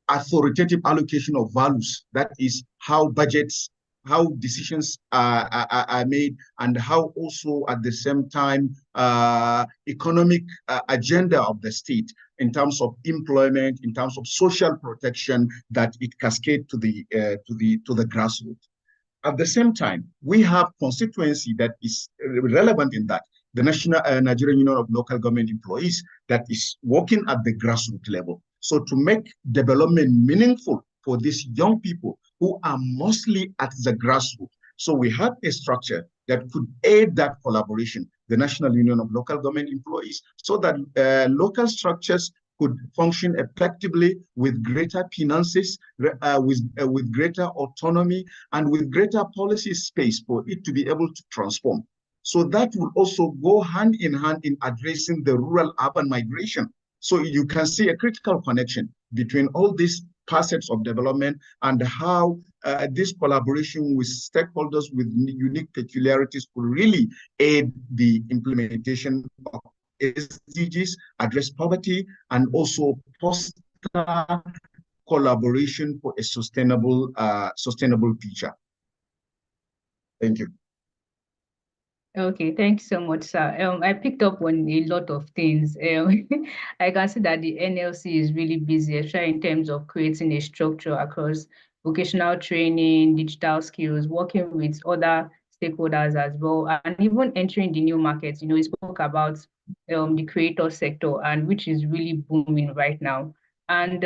Speaker 7: authoritative allocation of values? That is how budgets, how decisions are made, and how also at the same time economic agenda of the state in terms of employment, in terms of social protection, that it cascades to the grassroots. At the same time, we have constituency that is relevant in that. The National Nigerian Union of Local Government Employees that is working at the grassroots level. So to make development meaningful for these young people who are mostly at the grassroots. So we have a structure that could aid that collaboration, the National Union of Local Government Employees, so that local structures could function effectively with greater finances, with greater autonomy, and with greater policy space for it to be able to transform. So that will also go hand in hand in addressing the rural-urban migration. So you can see a critical connection between all these facets of development and how this collaboration with stakeholders with unique peculiarities could really aid the implementation of SDGs, address poverty, and also foster collaboration for a sustainable future. Thank you.
Speaker 6: Okay, thanks so much, sir. I picked up on a lot of things. I can see that the NLC is really busy, especially in terms of creating a structure across vocational training, digital skills, working with other stakeholders as well, and even entering the new markets. We spoke about the creator sector, and which is really booming right now. And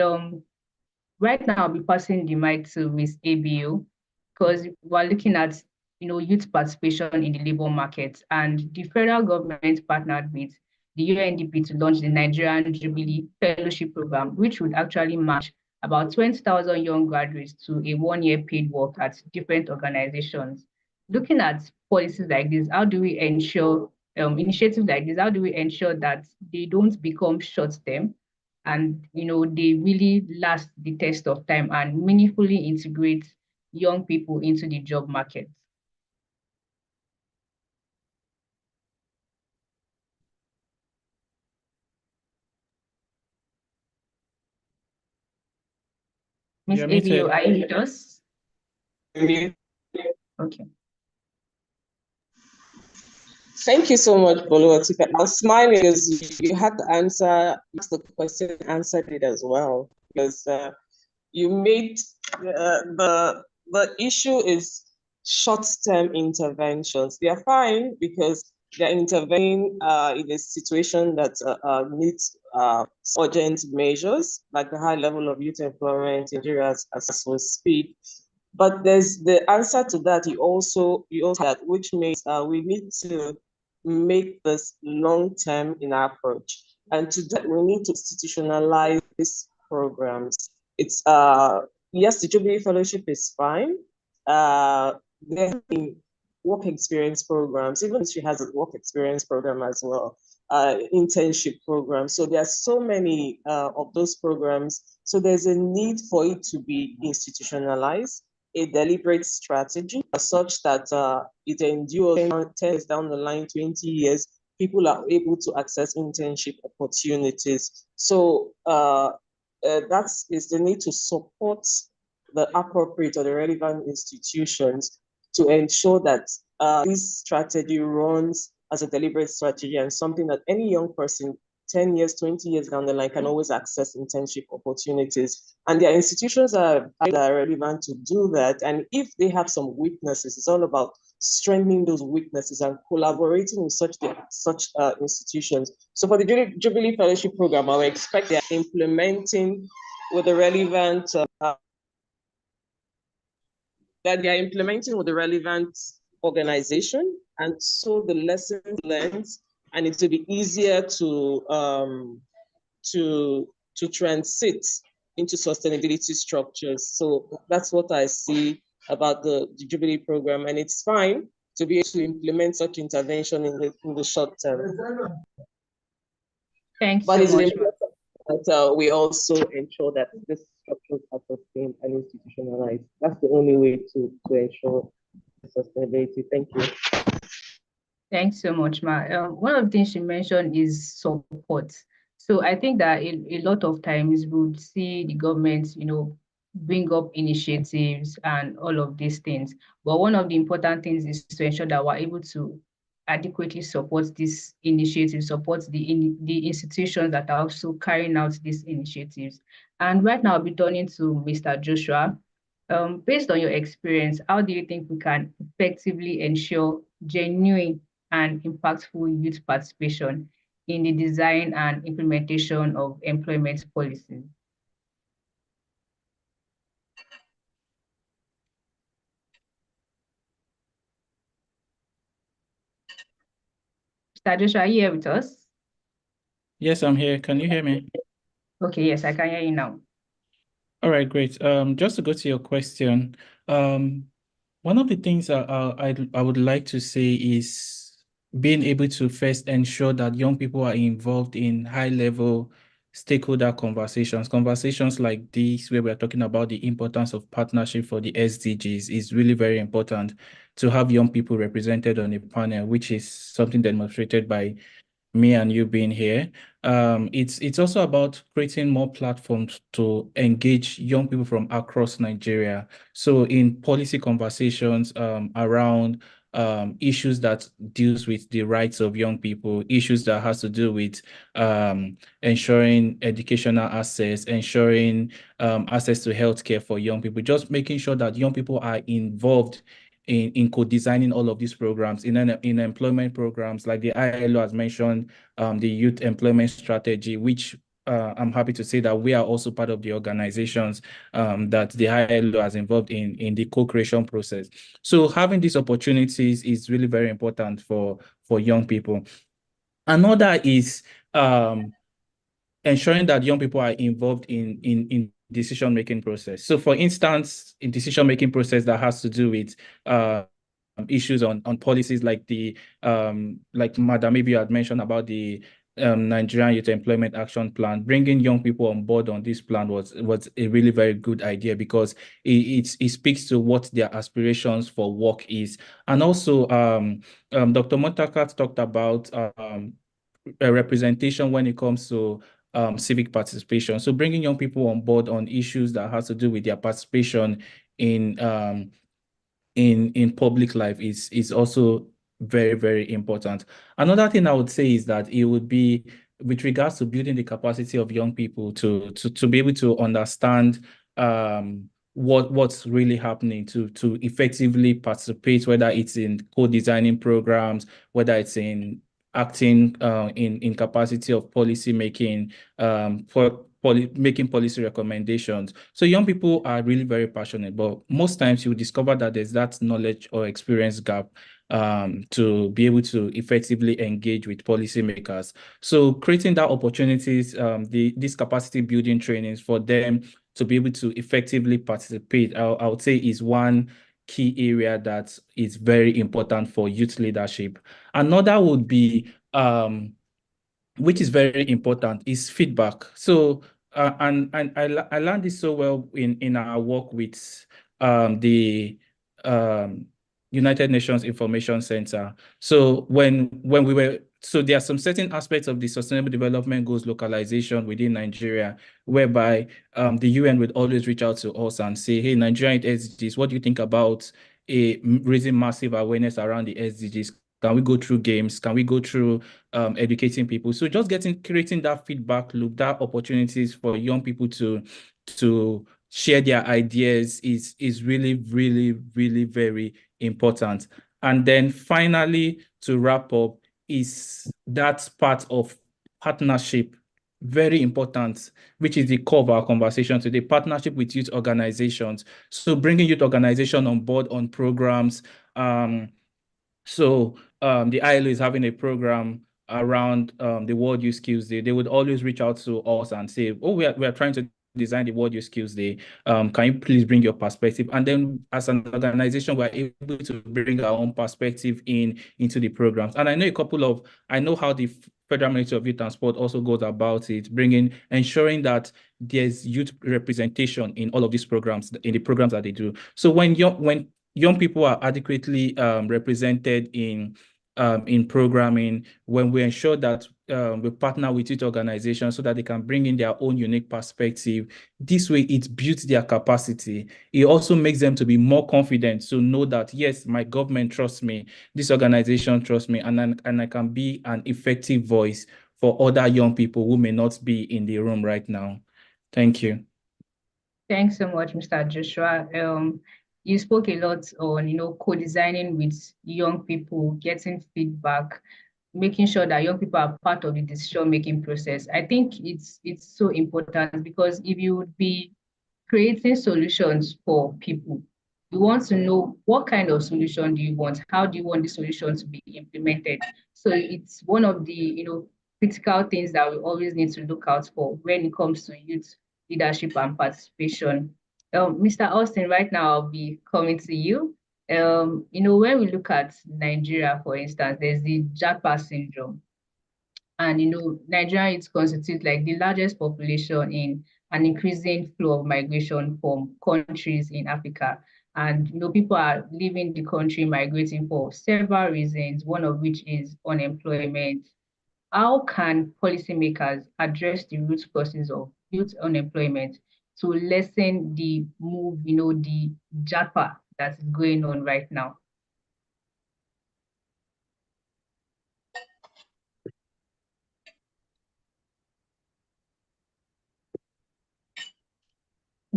Speaker 6: right now, I'll be passing the mic to Ms. ABO, because we're looking at youth participation in the labor market, and the federal government partnered with the UNDP to launch the Nigerian Jubilee Fellowship Program, which would actually match about 20,000 young graduates to a one-year paid work at different organizations. Looking at policies like this, how do we ensure initiatives like this? How do we ensure that they don't become short-term, and they really last the test of time and meaningfully integrate young people into the job market? Ms. ABO, are you with us? Okay.
Speaker 8: Thank you so much, Boluwatife. I was smiling because you had to answer the question, answered it as well, because you made the issue is short-term interventions. They are fine because they're intervening in a situation that needs urgent measures, like the high level of youth employment in Nigeria as we speak. But there's the answer to that. You also had, which means we need to make this long-term in our approach, and to that we need to institutionalize these programs. It's yes, the Jubilee Fellowship is fine. There have been work experience programs. Even she has a work experience program as well, internship program. So there are so many of those programs. So there's a need for it to be institutionalized, a deliberate strategy such that it endures 10 years down the line, 20 years, people are able to access internship opportunities. So that is the need to support the appropriate or the relevant institutions to ensure that this strategy runs as a deliberate strategy and something that any young person 10 years, 20 years down the line can always access internship opportunities. And there are institutions that are relevant to do that. And if they have some weaknesses, it's all about strengthening those weaknesses and collaborating with such institutions. So for the Jubilee Fellowship Program, I would expect they are implementing with the relevant organization, and so the lessons learned, and it will be easier to transit into sustainability structures. So that's what I see about the Jubilee program, and it's fine to be able to implement such intervention in the short term.
Speaker 6: Thanks so much.
Speaker 8: But we also ensure that this structures are sustained and institutionalized. That's the only way to ensure sustainability. Thank you.
Speaker 6: Thanks so much, Ma. One of the things she mentioned is support. So I think that a lot of times we would see the government, bring up initiatives and all of these things. But one of the important things is to ensure that we're able to adequately support this initiative, support the institutions that are also carrying out these initiatives. And right now, I'll be turning to Mr. Joshua. Based on your experience, how do you think we can effectively ensure genuine and impactful youth participation in the design and implementation of employment policies? Mr. Joshua, are you here with us?
Speaker 3: Yes, I'm here. Can you hear me?
Speaker 6: Okay, yes, I can hear you now.
Speaker 3: All right, great. Just to go to your question, one of the things I would like to say is being able to first ensure that young people are involved in high-level stakeholder conversations like this, where we're talking about the importance of partnership for the SDGs, is really very important to have young people represented on a panel, which is something demonstrated by me and you being here. It's also about creating more platforms to engage young people from across Nigeria. So in policy conversations around issues that deals with the rights of young people, issues that has to do with ensuring educational access, ensuring access to healthcare for young people, just making sure that young people are involved in co-designing all of these programs, in employment programs like the ILO has mentioned, the youth employment strategy, which I'm happy to say that we are also part of the organizations that the ILO has involved in the co-creation process. So having these opportunities is really very important for young people. Another is ensuring that young people are involved in decision-making process. So for instance, in decision-making process that has to do with issues on policies like the like Madam maybe you had mentioned about the Nigerian Youth Employment Action Plan. Bringing young people on board on this plan was a really very good idea, because it speaks to what their aspirations for work is. And also Dr. Montakat talked about a representation when it comes to civic participation. So bringing young people on board on issues that has to do with their participation in public life is also very, very important. Another thing I would say is that it would be with regards to building the capacity of young people to be able to understand what's really happening, to effectively participate, whether it's in co-designing programs, whether it's in acting in capacity of policy making, making policy recommendations. So young people are really very passionate, but most times you will discover that there's that knowledge or experience gap to be able to effectively engage with policymakers. So creating that opportunities, these capacity building trainings for them to be able to effectively participate, I would say is one key area that is very important for youth leadership. Another would be, which is very important, is feedback. So, and I learned this so well in our work with the United Nations Information Center. So when we were, so there are some certain aspects of the Sustainable Development Goals localization within Nigeria, whereby the UN would always reach out to us and say, hey, Nigerian SDGs, what do you think about raising massive awareness around the SDGs? Can we go through games? Can we go through educating people? So just creating that feedback loop, that opportunities for young people to share their ideas is really, really, really very important. And then finally, to wrap up, is that part of partnership, very important, which is the core of our conversation today, partnership with youth organizations. So bringing youth organization on board on programs. So the ILO is having a program around the World Youth Skills Day. They would always reach out to us and say, oh, we are trying to design the World Youth Skills Day. Can you please bring your perspective? And then as an organization, we're able to bring our own perspective into the programs. And I know I know how the Federal Ministry of Youth and Sport also goes about it, ensuring that there's youth representation in all of these programs, in the programs that they do. So when young people are adequately represented in programming, when we ensure that we partner with youth organizations so that they can bring in their own unique perspective, this way it builds their capacity. It also makes them to be more confident to know that, yes, my government trusts me, this organization trusts me, and I can be an effective voice for other young people who may not be in the room right now. Thank you.
Speaker 6: Thanks so much, Mr. Joshua. You spoke a lot on, co-designing with young people, getting feedback, making sure that young people are part of the decision-making process. I think it's so important, because if you would be creating solutions for people, you want to know what kind of solution do you want? How do you want the solution to be implemented? So it's one of the, critical things that we always need to look out for when it comes to youth leadership and participation. Mr. Austin, right now I'll be coming to you. When we look at Nigeria, for instance, there's the Japa syndrome. And Nigeria, it constitutes like the largest population in an increasing flow of migration from countries in Africa. And people are leaving the country, migrating for several reasons, one of which is unemployment. How can policymakers address the root causes of youth unemployment to lessen the move, the JAPA that's going on right now?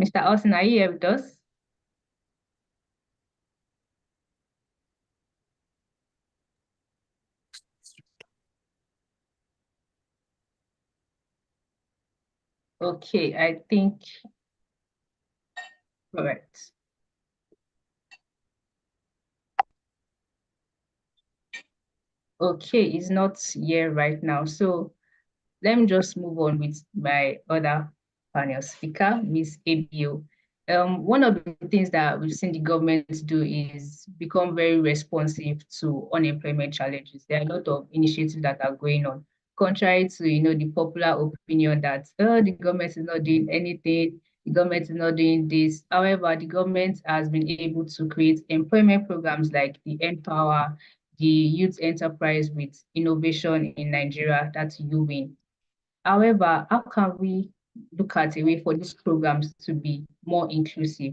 Speaker 6: Mr. Austin, are you here with us? Okay, I think, correct. Okay, it's not here right now. So let me just move on with my other panel speaker, Ms. Abio. One of the things that we've seen the government do is become very responsive to unemployment challenges. There are a lot of initiatives that are going on, contrary to the popular opinion that the government is not doing anything, the government is not doing this. However, the government has been able to create employment programs like the Empower, the Youth Enterprise with Innovation in Nigeria, that's UWIN. However, how can we look at a way for these programs to be more inclusive,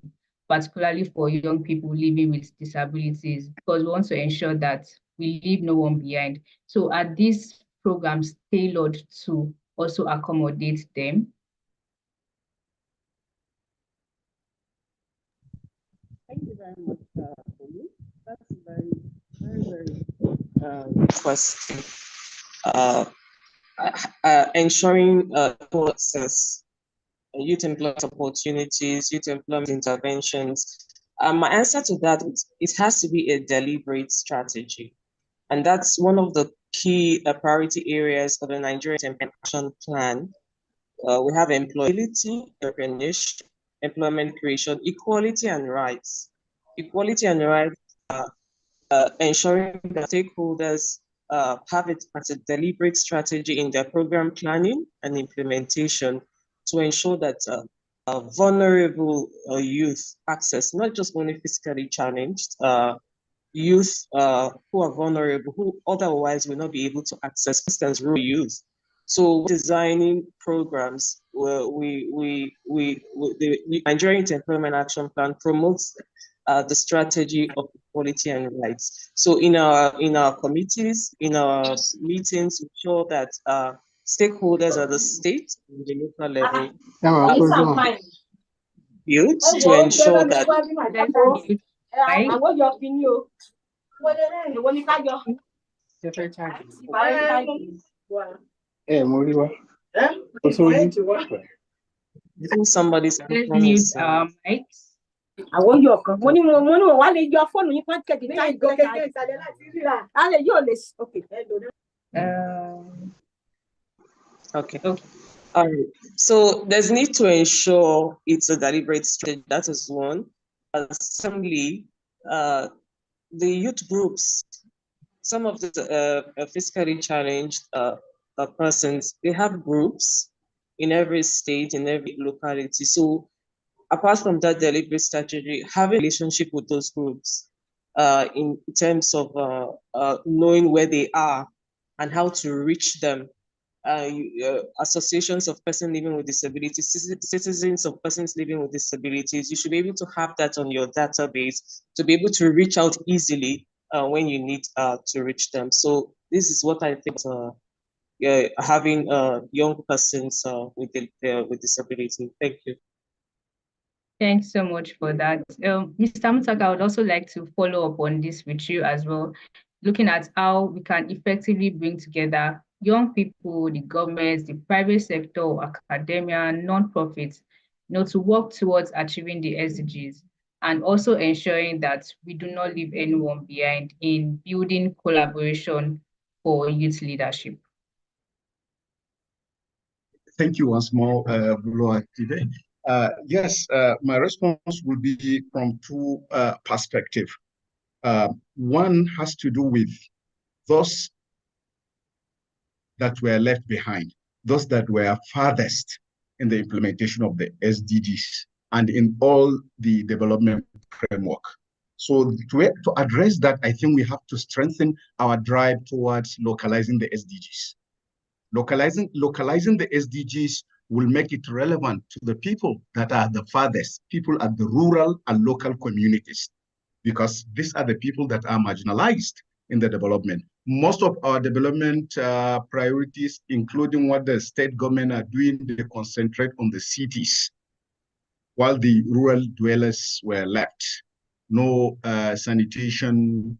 Speaker 6: particularly for young people living with disabilities, because we want to ensure that we leave no one behind. So are these programs tailored to also accommodate them?
Speaker 8: Thank you very much, Olu. That's a very good question. Ensuring access, youth employment opportunities, youth employment interventions. My answer to that is it has to be a deliberate strategy. And that's one of the key priority areas of the Nigerian Action Plan. We have employability, entrepreneurship, employment creation, equality and rights. Equality and rights, ensuring that stakeholders have it as a deliberate strategy in their program planning and implementation to ensure that vulnerable youth access, not just only physically challenged, youth who are vulnerable, who otherwise will not be able to access, for instance, rural youth. So designing programs where the Nigerian Employment Action Plan promotes the strategy of equality and rights. So in our committees, in our meetings, we ensure that stakeholders at the state and the local level built to ensure that somebody's
Speaker 6: mics.
Speaker 11: Àwọn yọ ọkàn mo ní wà lè yọ fóònù yín pàtẹ́kì ní ìgbẹ́kẹ̀kẹ́ ìsàlẹ̀ láti ríra alẹ́ yóò lè okay.
Speaker 8: Okay. So there's need to ensure it's a deliberate strategy. That is one. Secondly, the youth groups, some of the physically challenged persons, they have groups in every state, in every locality. So apart from that deliberate strategy, having a relationship with those groups in terms of knowing where they are and how to reach them. Associations of persons living with disabilities, citizens of persons living with disabilities, you should be able to have that on your database to be able to reach out easily when you need to reach them. So this is what I think having young persons with disability. Thank you.
Speaker 6: Thanks so much for that. Mr. Mutaka, I would also like to follow up on this with you as well, looking at how we can effectively bring together young people, the government, the private sector, academia, non-profits, to work towards achieving the SDGs, and also ensuring that we do not leave anyone behind in building collaboration for youth leadership.
Speaker 7: Thank you once more, Buloa today. Yes, my response will be from two perspectives. One has to do with those that were left behind, those that were farthest in the implementation of the SDGs and in all the development framework. So to address that, I think we have to strengthen our drive towards localizing the SDGs. Localizing the SDGs will make it relevant to the people that are the farthest, people at the rural and local communities, because these are the people that are marginalized in the development. Most of our development priorities, including what the state government are doing, they concentrate on the cities, while the rural dwellers were left. No sanitation,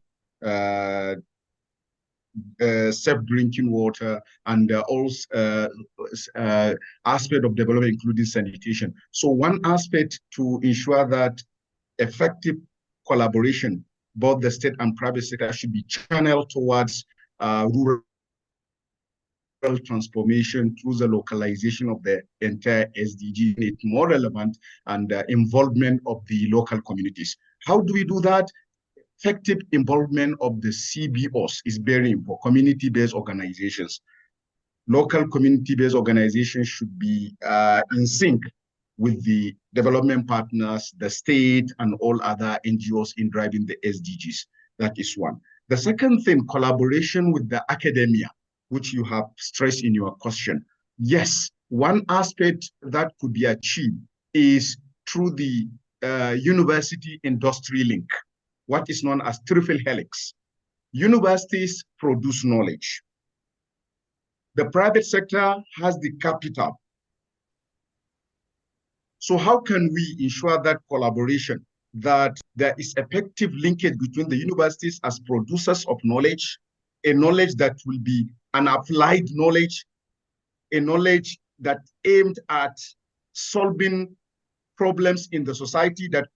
Speaker 7: safe drinking water, and all aspect of development, including sanitation. So one aspect to ensure that effective collaboration, both the state and private sector, should be channeled towards rural transformation through the localization of the entire SDG, it more relevant, and involvement of the local communities. How do we do that? Effective involvement of the CBOs is very important, community-based organizations. Local community-based organizations should be in sync with the development partners, the state, and all other NGOs in driving the SDGs. That is one. The second thing, collaboration with the academia, which you have stressed in your question. Yes, one aspect that could be achieved is through the university industry link, what is known as triple helix. Universities produce knowledge. The private sector has the capital. So how can we ensure that collaboration, that there is effective linkage between the universities as producers of knowledge, a knowledge that will be an applied knowledge, a knowledge that aimed at solving problems in the society that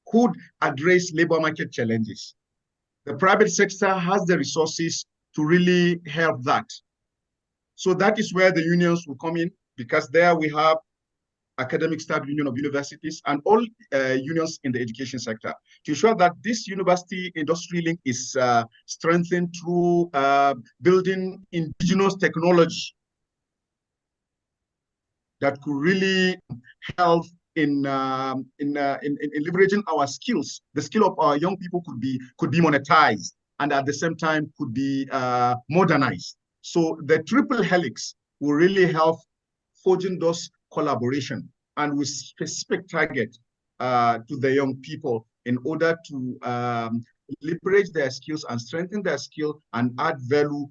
Speaker 7: could address labor market challenges. The private sector has the resources to really help that. So that is where the unions will come in, because there we have Academic Staff Union of Universities and all unions in the education sector to ensure that this university industry link is strengthened through building indigenous technology that could really help in leveraging our skills. The skill of our young people could be monetized and at the same time could be modernized. So the triple helix will really help forging those collaboration and with specific target to the young people in order to leverage their skills and strengthen their skill and add value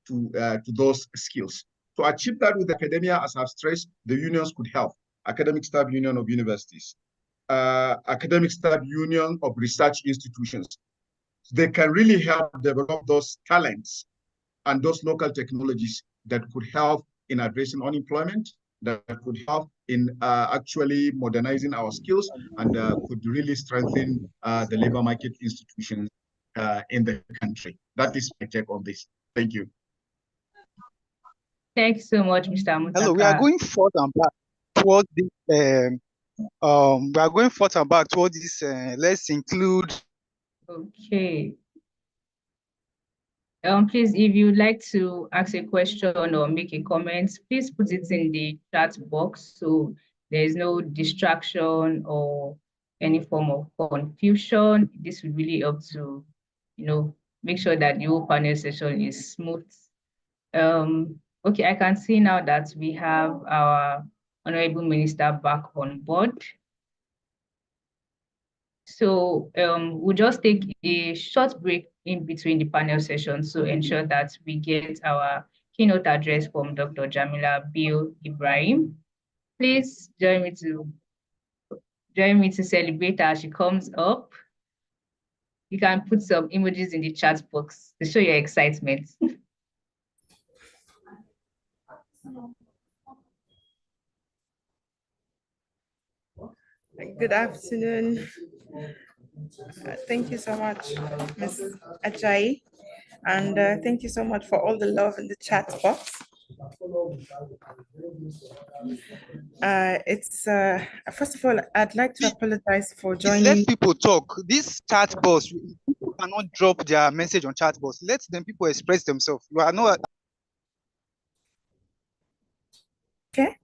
Speaker 7: to those skills. To achieve that with academia, as I've stressed, the unions could help. Academic Staff Union of Universities, Academic Staff Union of Research Institutions. They can really help develop those talents and those local technologies that could help in addressing unemployment, that could help in actually modernizing our skills, and could really strengthen the labor market institutions in the country. That is my take on this. Thank you.
Speaker 6: Thanks so much, Mr. Mutaka.
Speaker 12: Hello, we are going forth and back towards this. We are going forth and back towards this. Let's include.
Speaker 6: Okay. Please, if you'd like to ask a question or make a comment, please put it in the chat box so there is no distraction or any form of confusion. This would really help to, make sure that the whole panel session is smooth. Okay, I can see now that we have our Honorable Minister back on board. So we'll just take a short break in between the panel sessions to ensure that we get our keynote address from Dr. Jamila Bill Ibrahim. Please join me to celebrate as she comes up. You can put some emojis in the chat box to show your excitement.
Speaker 13: Good afternoon. Thank you so much, Ms. Ajayi, and thank you so much for all the love in the chat box. First of all, I'd like to apologize for
Speaker 12: Please let
Speaker 13: joining.
Speaker 12: people talk. This chat box, people cannot drop their message on chat box. Let them people express themselves. You are not.
Speaker 13: Okay.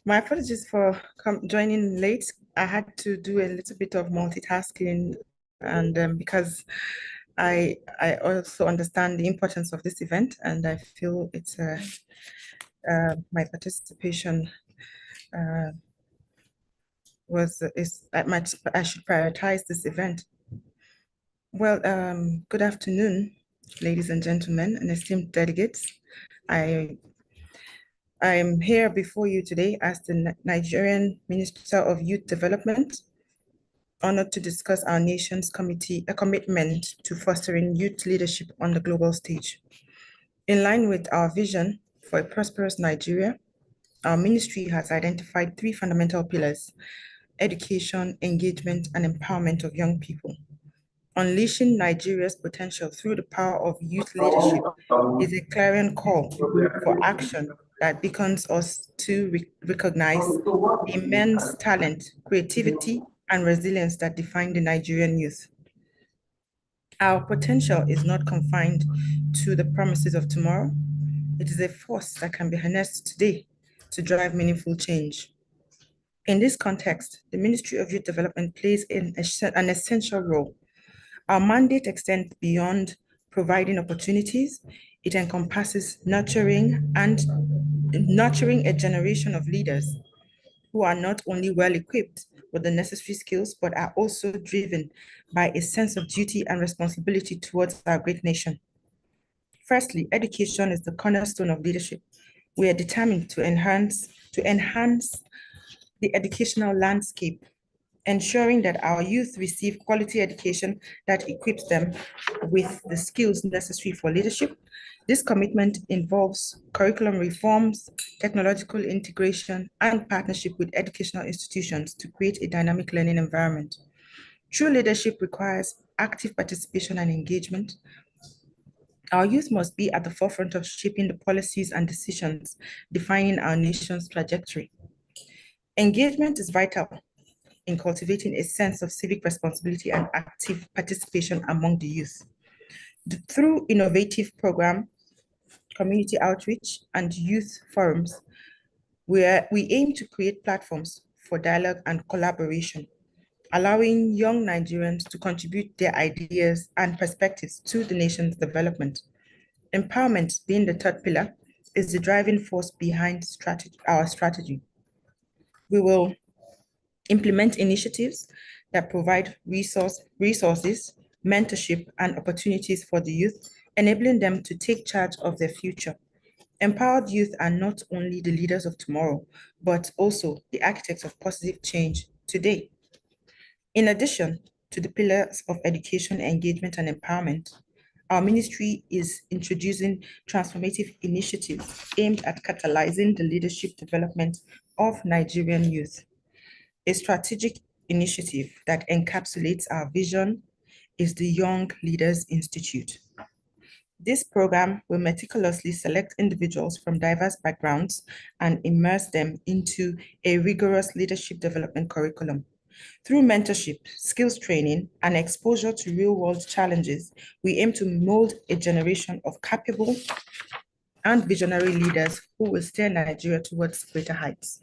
Speaker 13: My apologies for joining late. I had to do a little bit of multitasking, and because I also understand the importance of this event, and I feel it's my participation I should prioritize this event. Well, good afternoon, ladies and gentlemen, and esteemed delegates. I am here before you today as the Nigerian Minister of Youth Development, honored to discuss our nation's commitment to fostering youth leadership on the global stage. In line with our vision for a prosperous Nigeria, our ministry has identified 3 fundamental pillars: education, engagement, and empowerment of young people. Unleashing Nigeria's potential through the power of youth leadership is a clarion call for action that beckons us to recognize the immense talent, creativity, and resilience that define the Nigerian youth. Our potential is not confined to the promises of tomorrow. It is a force that can be harnessed today to drive meaningful change. In this context, the Ministry of Youth Development plays an essential role. Our mandate extends beyond providing opportunities. It encompasses nurturing a generation of leaders who are not only well-equipped with the necessary skills, but are also driven by a sense of duty and responsibility towards our great nation. Firstly, education is the cornerstone of leadership. We are determined to enhance the educational landscape, ensuring that our youth receive quality education that equips them with the skills necessary for leadership. This commitment involves curriculum reforms, technological integration, and partnership with educational institutions to create a dynamic learning environment. True leadership requires active participation and engagement. Our youth must be at the forefront of shaping the policies and decisions defining our nation's trajectory. Engagement is vital in cultivating a sense of civic responsibility and active participation among the youth. Through innovative programs, community outreach, and youth forums, we aim to create platforms for dialogue and collaboration, allowing young Nigerians to contribute their ideas and perspectives to the nation's development. Empowerment, being the third pillar, is the driving force behind our strategy. We will implement initiatives that provide resources, mentorship, and opportunities for the youth, enabling them to take charge of their future. Empowered youth are not only the leaders of tomorrow, but also the architects of positive change today. In addition to the pillars of education, engagement, and empowerment, our ministry is introducing transformative initiatives aimed at catalyzing the leadership development of Nigerian youth. A strategic initiative that encapsulates our vision is the Young Leaders Institute. This program will meticulously select individuals from diverse backgrounds and immerse them into a rigorous leadership development curriculum. Through mentorship, skills training, and exposure to real-world challenges, we aim to mold a generation of capable and visionary leaders who will steer Nigeria towards greater heights.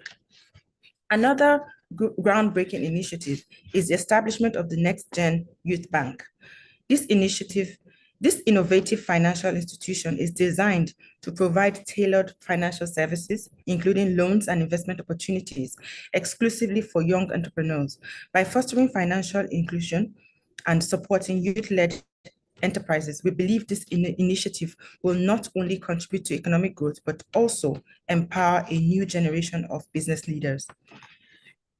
Speaker 13: Another groundbreaking initiative is the establishment of the Next Gen Youth Bank. This innovative financial institution is designed to provide tailored financial services, including loans and investment opportunities, exclusively for young entrepreneurs. By fostering financial inclusion and supporting youth-led enterprises, we believe this initiative will not only contribute to economic growth, but also empower a new generation of business leaders.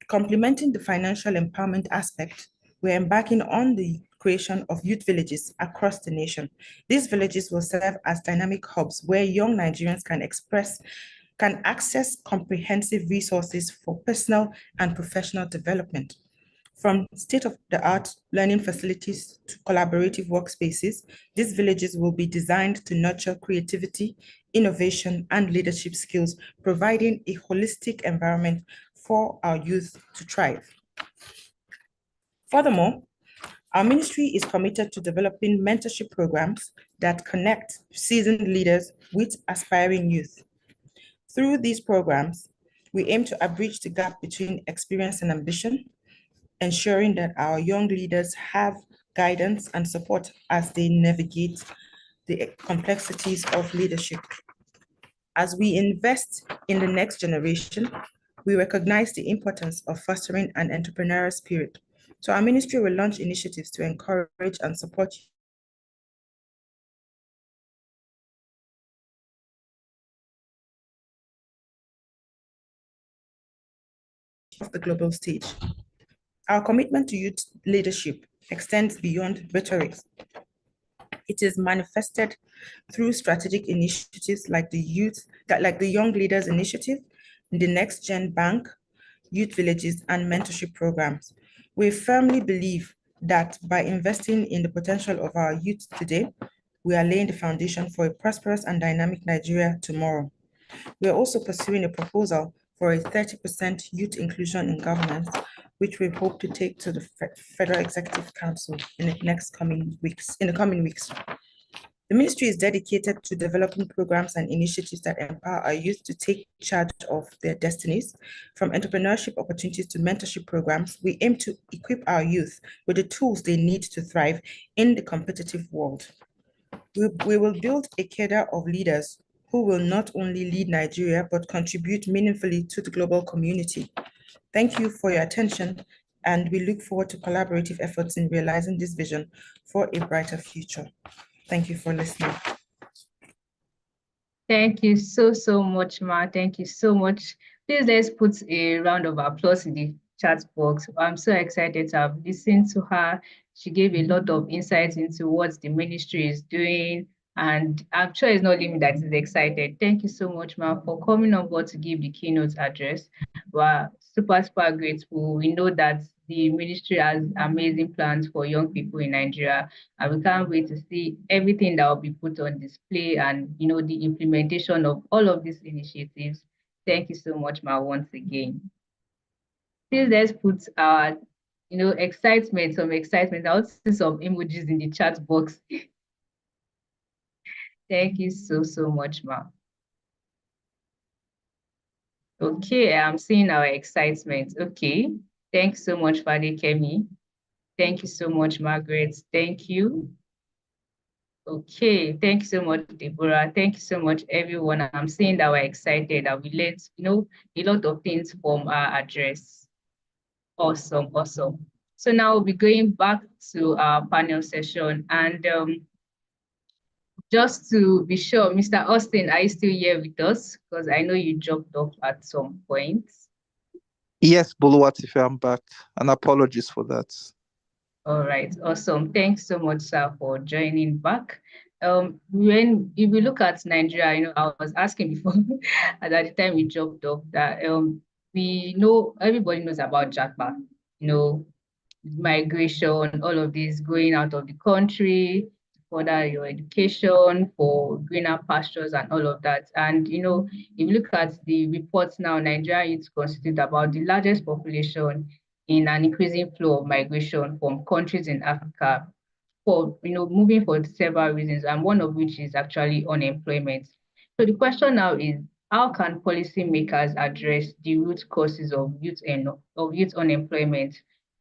Speaker 13: Complementing the financial empowerment aspect, we're embarking on the creation of youth villages across the nation. These villages will serve as dynamic hubs where young Nigerians can access comprehensive resources for personal and professional development. From state-of-the-art learning facilities to collaborative workspaces, these villages will be designed to nurture creativity, innovation, and leadership skills, providing a holistic environment for our youth to thrive. Furthermore, our ministry is committed to developing mentorship programs that connect seasoned leaders with aspiring youth. Through these programs, we aim to bridge the gap between experience and ambition, ensuring that our young leaders have guidance and support as they navigate the complexities of leadership. As we invest in the next generation, we recognize the importance of fostering an entrepreneurial spirit. So our ministry will launch initiatives to encourage and support of the global stage. Our commitment to youth leadership extends beyond rhetoric. It is manifested through strategic initiatives like the Young Leaders Initiative, the Next Gen Bank, youth villages, and mentorship programs. We firmly believe that by investing in the potential of our youth today, we are laying the foundation for a prosperous and dynamic Nigeria tomorrow. We are also pursuing a proposal for a 30% youth inclusion in governance, which we hope to take to the Federal Executive Council in the coming weeks. The ministry is dedicated to developing programs and initiatives that empower our youth to take charge of their destinies. From entrepreneurship opportunities to mentorship programs, we aim to equip our youth with the tools they need to thrive in the competitive world. We will build a cadre of leaders who will not only lead Nigeria, but contribute meaningfully to the global community. Thank you for your attention, and we look forward to collaborative efforts in realizing this vision for a brighter future. Thank you for listening.
Speaker 6: Thank you so much, Ma. Thank you so much. Please let's put a round of applause in the chat box. I'm so excited to have listened to her. She gave a lot of insights into what the ministry is doing, and I'm sure it's not only me that is excited. Thank you so much, Ma, for coming on board to give the keynote address. We're super grateful. We know that the ministry has amazing plans for young people in Nigeria, and we can't wait to see everything that will be put on display and the implementation of all of these initiatives. Thank you so much, Ma, once again. Please let's put our excitement, some excitement. I'll see some emojis in the chat box. Thank you so much, Ma. Okay, I'm seeing our excitement. Okay, thanks so much, Fade Kemi. Thank you so much, Margaret. Thank you. Okay, thank you so much, Deborah. Thank you so much, everyone. I'm seeing that we're excited that we learned, a lot of things from our address. Awesome. So now we'll be going back to our panel session, and just to be sure, Mr. Austin, are you still here with us? Because I know you dropped off at some point.
Speaker 10: Yes, Boluwatife, I'm back, and apologies for that.
Speaker 6: All right, awesome. Thanks so much, sir, for joining back. If we look at Nigeria, I was asking before, at the time we dropped off, that we know, everybody knows about Jackpot, migration, all of this, going out of the country, further your education, for greener pastures and all of that. And, if you look at the reports now, Nigeria is constitute about the largest population in an increasing flow of migration from countries in Africa, for moving for several reasons, and one of which is actually unemployment. So the question now is, how can policymakers address the root causes of youth unemployment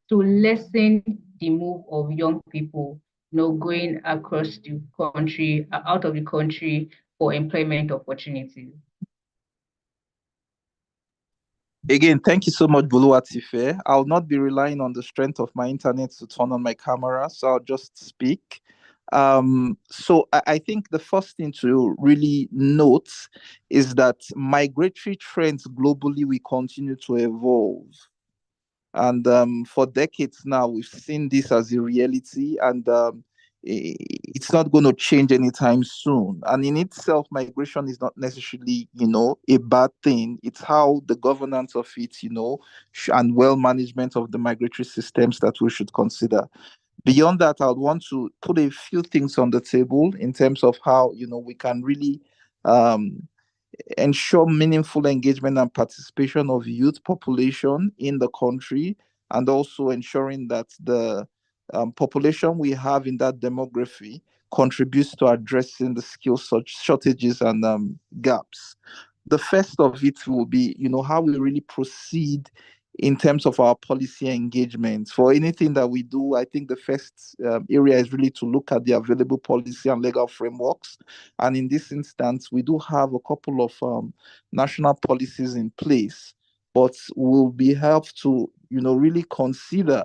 Speaker 6: to lessen the move of young people going across the country, out of the country, for employment opportunities?
Speaker 10: Again, thank you so much, Boluwatife. I'll not be relying on the strength of my internet to turn on my camera, so I'll just speak. So I think the first thing to really note is that migratory trends globally will continue to evolve. And for decades now, we've seen this as a reality. And it's not going to change anytime soon. And in itself, migration is not necessarily, a bad thing. It's how the governance of it, and well management of the migratory systems that we should consider. Beyond that, I would want to put a few things on the table in terms of how, we can really ensure meaningful engagement and participation of youth population in the country, and also ensuring that the population we have in that demography contributes to addressing the skills shortages and gaps. The first of it will be, how we really proceed in terms of our policy engagements. For anything that we do, I think the first area is really to look at the available policy and legal frameworks. And in this instance, we do have a couple of national policies in place, but we'll be helped to, really consider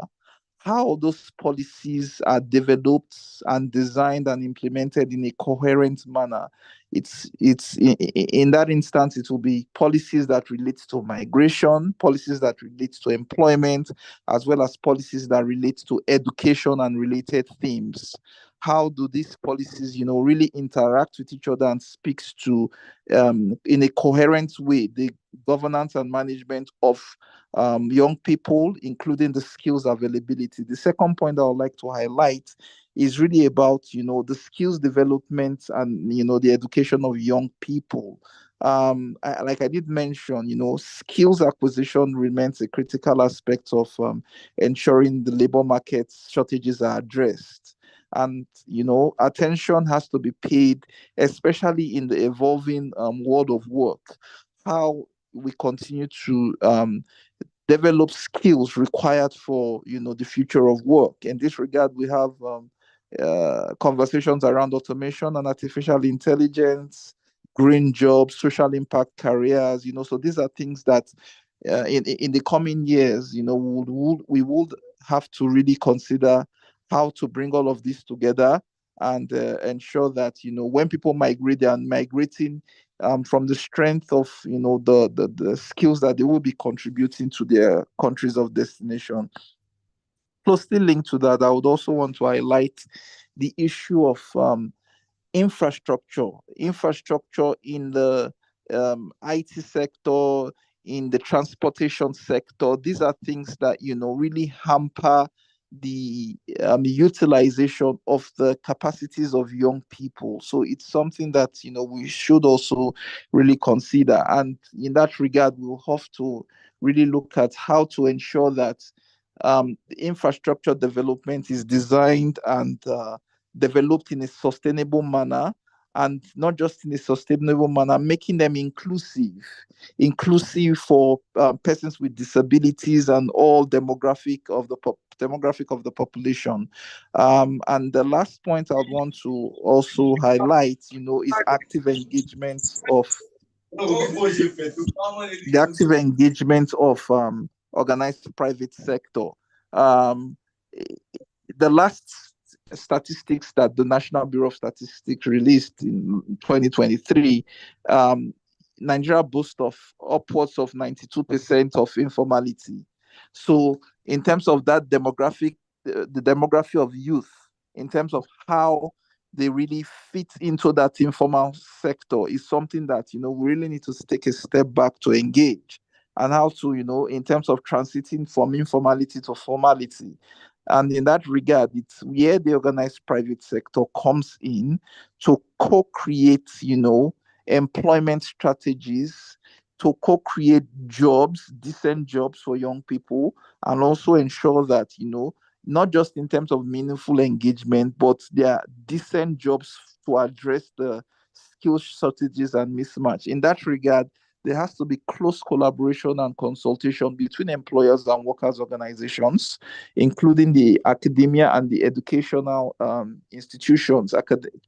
Speaker 10: how those policies are developed and designed and implemented in a coherent manner. It's in that instance, it will be policies that relate to migration, policies that relate to employment, as well as policies that relate to education and related themes. How do these policies, really interact with each other and speaks to, in a coherent way, the governance and management of young people, including the skills availability. The second point I would like to highlight is really about, the skills development and, the education of young people. Like I did mention, skills acquisition remains a critical aspect of ensuring the labor market shortages are addressed. And, attention has to be paid, especially in the evolving world of work, how we continue to develop skills required for, the future of work. In this regard, we have conversations around automation and artificial intelligence, green jobs, social impact careers, so these are things that in the coming years, we would have to really consider how to bring all of this together and ensure that, when people migrate, they are migrating from the strength of, the skills that they will be contributing to their countries of destination. Closely linked to that, I would also want to highlight the issue of infrastructure in the IT sector, in the transportation sector. These are things that, really hamper the utilization of the capacities of young people. So it's something that, we should also really consider. And in that regard, we'll have to really look at how to ensure that the infrastructure development is designed and developed in a sustainable manner, and not just in a sustainable manner, making them inclusive for persons with disabilities and all demographic of the population. And the last point I would want to also highlight, is active engagement of organized private sector. The last statistics that the National Bureau of Statistics released in 2023, Nigeria boasts of upwards of 92% of informality. So in terms of that demographic, the demography of youth, in terms of how they really fit into that informal sector, is something that, we really need to take a step back to engage, and how to, in terms of transiting from informality to formality. And in that regard, it's where the organized private sector comes in to co-create, employment strategies, to co-create jobs, decent jobs for young people, and also ensure that, not just in terms of meaningful engagement, but there are decent jobs to address the skill shortages and mismatch. In that regard, there has to be close collaboration and consultation between employers and workers' organizations, including the academia and the educational institutions,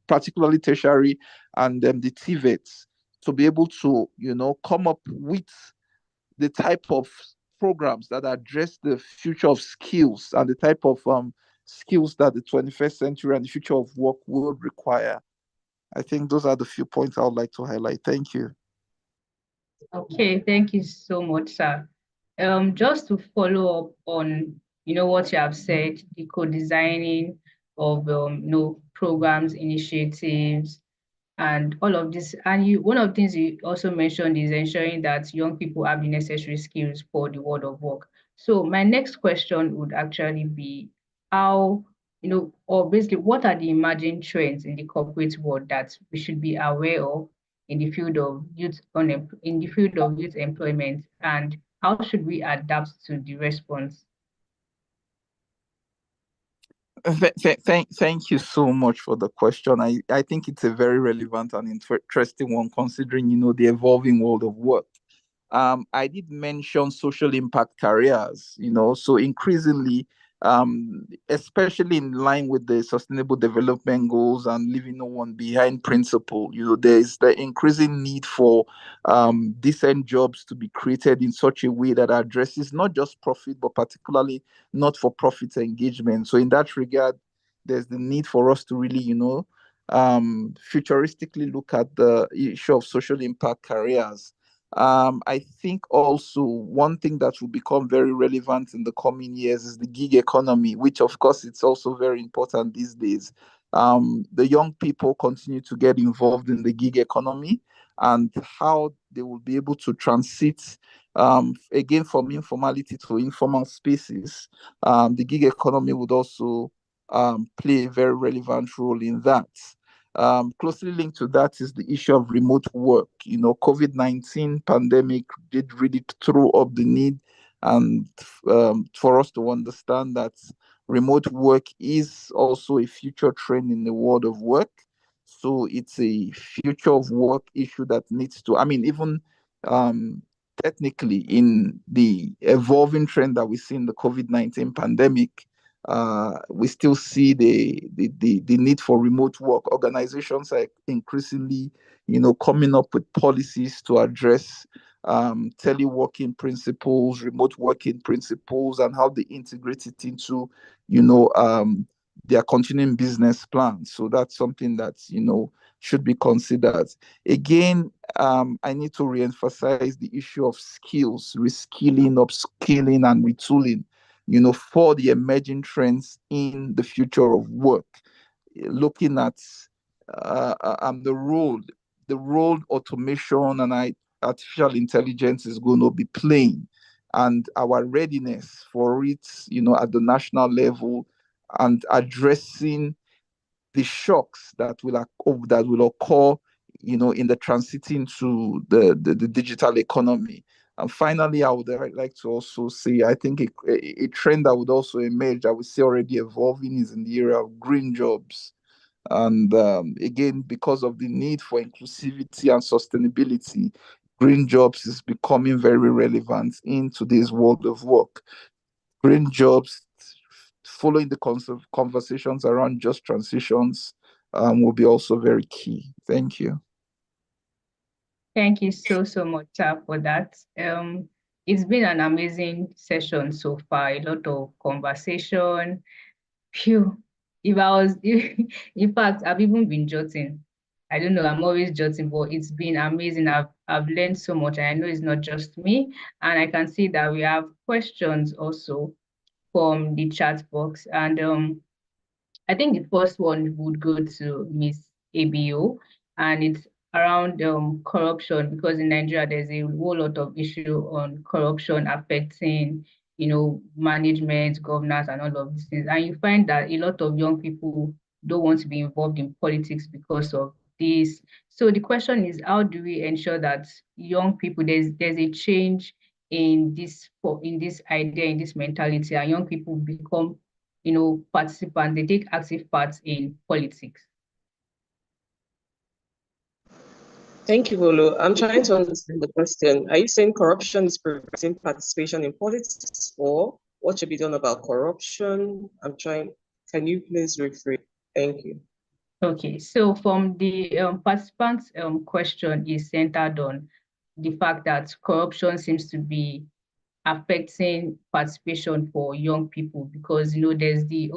Speaker 10: particularly tertiary and the TVETs, to be able to, come up with the type of programs that address the future of skills and the type of skills that the 21st century and the future of work will require. I think those are the few points I would like to highlight. Thank you.
Speaker 6: Okay, thank you so much, sir. Just to follow up on, what you have said, the co-designing of programs, initiatives, and all of this. And one of the things you also mentioned is ensuring that young people have the necessary skills for the world of work. So my next question would actually be how, or basically what are the emerging trends in the corporate world that we should be aware of in the field of youth employment, and how should we adapt to the response?
Speaker 10: Thank you so much for the question. I think it's a very relevant and interesting one, considering, the evolving world of work. I did mention social impact careers, so increasingly, especially in line with the Sustainable Development Goals and leaving no one behind principle, there's the increasing need for decent jobs to be created in such a way that addresses not just profit, but particularly not for profit engagement. So in that regard, there's the need for us to really, futuristically look at the issue of social impact careers. I think also one thing that will become very relevant in the coming years is the gig economy, which of course it's also very important these days. The young people continue to get involved in the gig economy, and how they will be able to transit again from informality to informal spaces. The gig economy would also play a very relevant role in that. Closely linked to that is the issue of remote work. COVID-19 pandemic did really throw up the need, and for us to understand that remote work is also a future trend in the world of work. So it's a future of work issue that needs to, even technically in the evolving trend that we see in the COVID-19 pandemic, we still see the need for remote work. Organizations are increasingly, coming up with policies to address teleworking principles, remote working principles, and how they integrate it into, their continuing business plans. So that's something that, should be considered. Again, I need to reemphasize the issue of skills, reskilling, upskilling, and retooling, for the emerging trends in the future of work. Looking at the role automation and artificial intelligence is going to be playing, and our readiness for it, at the national level, and addressing the shocks that will occur, in the transiting to the digital economy. And finally, I would like to also say, I think a trend that would also emerge, that we see already evolving, is in the area of green jobs. And again, because of the need for inclusivity and sustainability, green jobs is becoming very relevant in today's world of work. Green jobs, following the conversations around just transitions, will be also very key. Thank you.
Speaker 6: Thank you so much, for that. It's been an amazing session so far, a lot of conversation. Phew. In fact, I've even been jotting. I don't know, I'm always jotting, but it's been amazing. I've learned so much, and I know it's not just me. And I can see that we have questions also from the chat box. And I think the first one would go to Miss ABO, and it's around corruption, because in Nigeria there's a whole lot of issue on corruption affecting, management, governance, and all of these things. And you find that a lot of young people don't want to be involved in politics because of this. So the question is, how do we ensure that young people, there's a change in this idea, in this mentality, and young people become participants, they take active part in politics?
Speaker 8: Thank you, Bolu. I'm trying to understand the question. Are you saying corruption is preventing participation in politics, or what should be done about corruption? Can you please rephrase? Thank you.
Speaker 6: Okay, so from the participants' question is centered on the fact that corruption seems to be affecting participation for young people, because there's the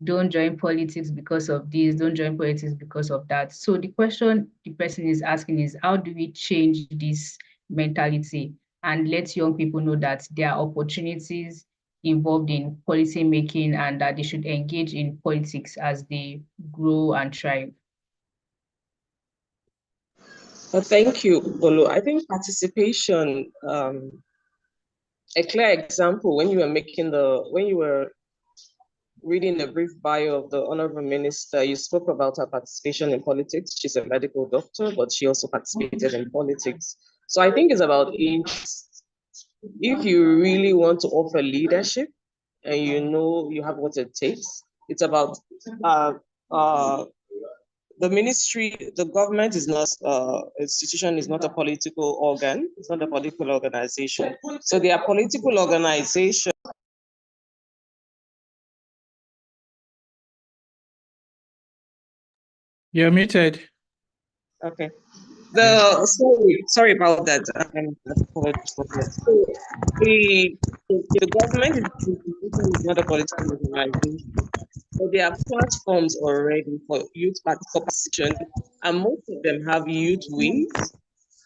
Speaker 6: don't join politics because of this, don't join politics because of that. So the question the person is asking is, how do we change this mentality and let young people know that there are opportunities involved in policy making and that they should engage in politics as they grow and thrive.
Speaker 8: Thank you, Bolo. I think participation, a clear example when you were reading the brief bio of the Honorable Minister, you spoke about her participation in politics. She's a medical doctor, but she also participated in politics. So I think it's about interest. If you really want to offer leadership and you know you have what it takes, it's about the ministry, the government is not institution is not a political organ. It's not a political organization. So they are political organization.
Speaker 3: You're muted.
Speaker 8: Okay. Sorry about that. So the government is not a political organization. So there are platforms already for youth participation, and most of them have youth wings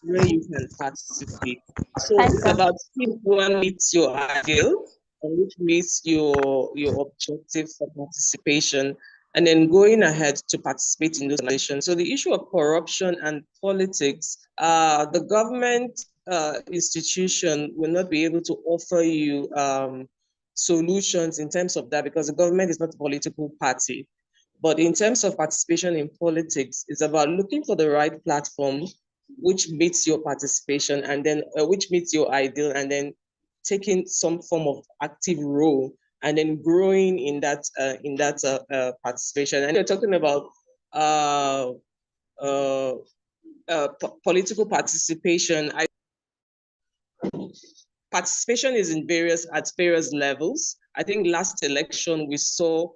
Speaker 8: where you can participate. So it's about if one meets your ideal, and which meets your objective for participation, and then going ahead to participate in those organizations. So the issue of corruption and politics, the government institution will not be able to offer you solutions in terms of that because the government is not a political party. But in terms of participation in politics, it's about looking for the right platform which meets your participation and then which meets your ideal, and then taking some form of active role and then growing in that participation. And you're talking about political participation. Participation is at various levels. I think last election we saw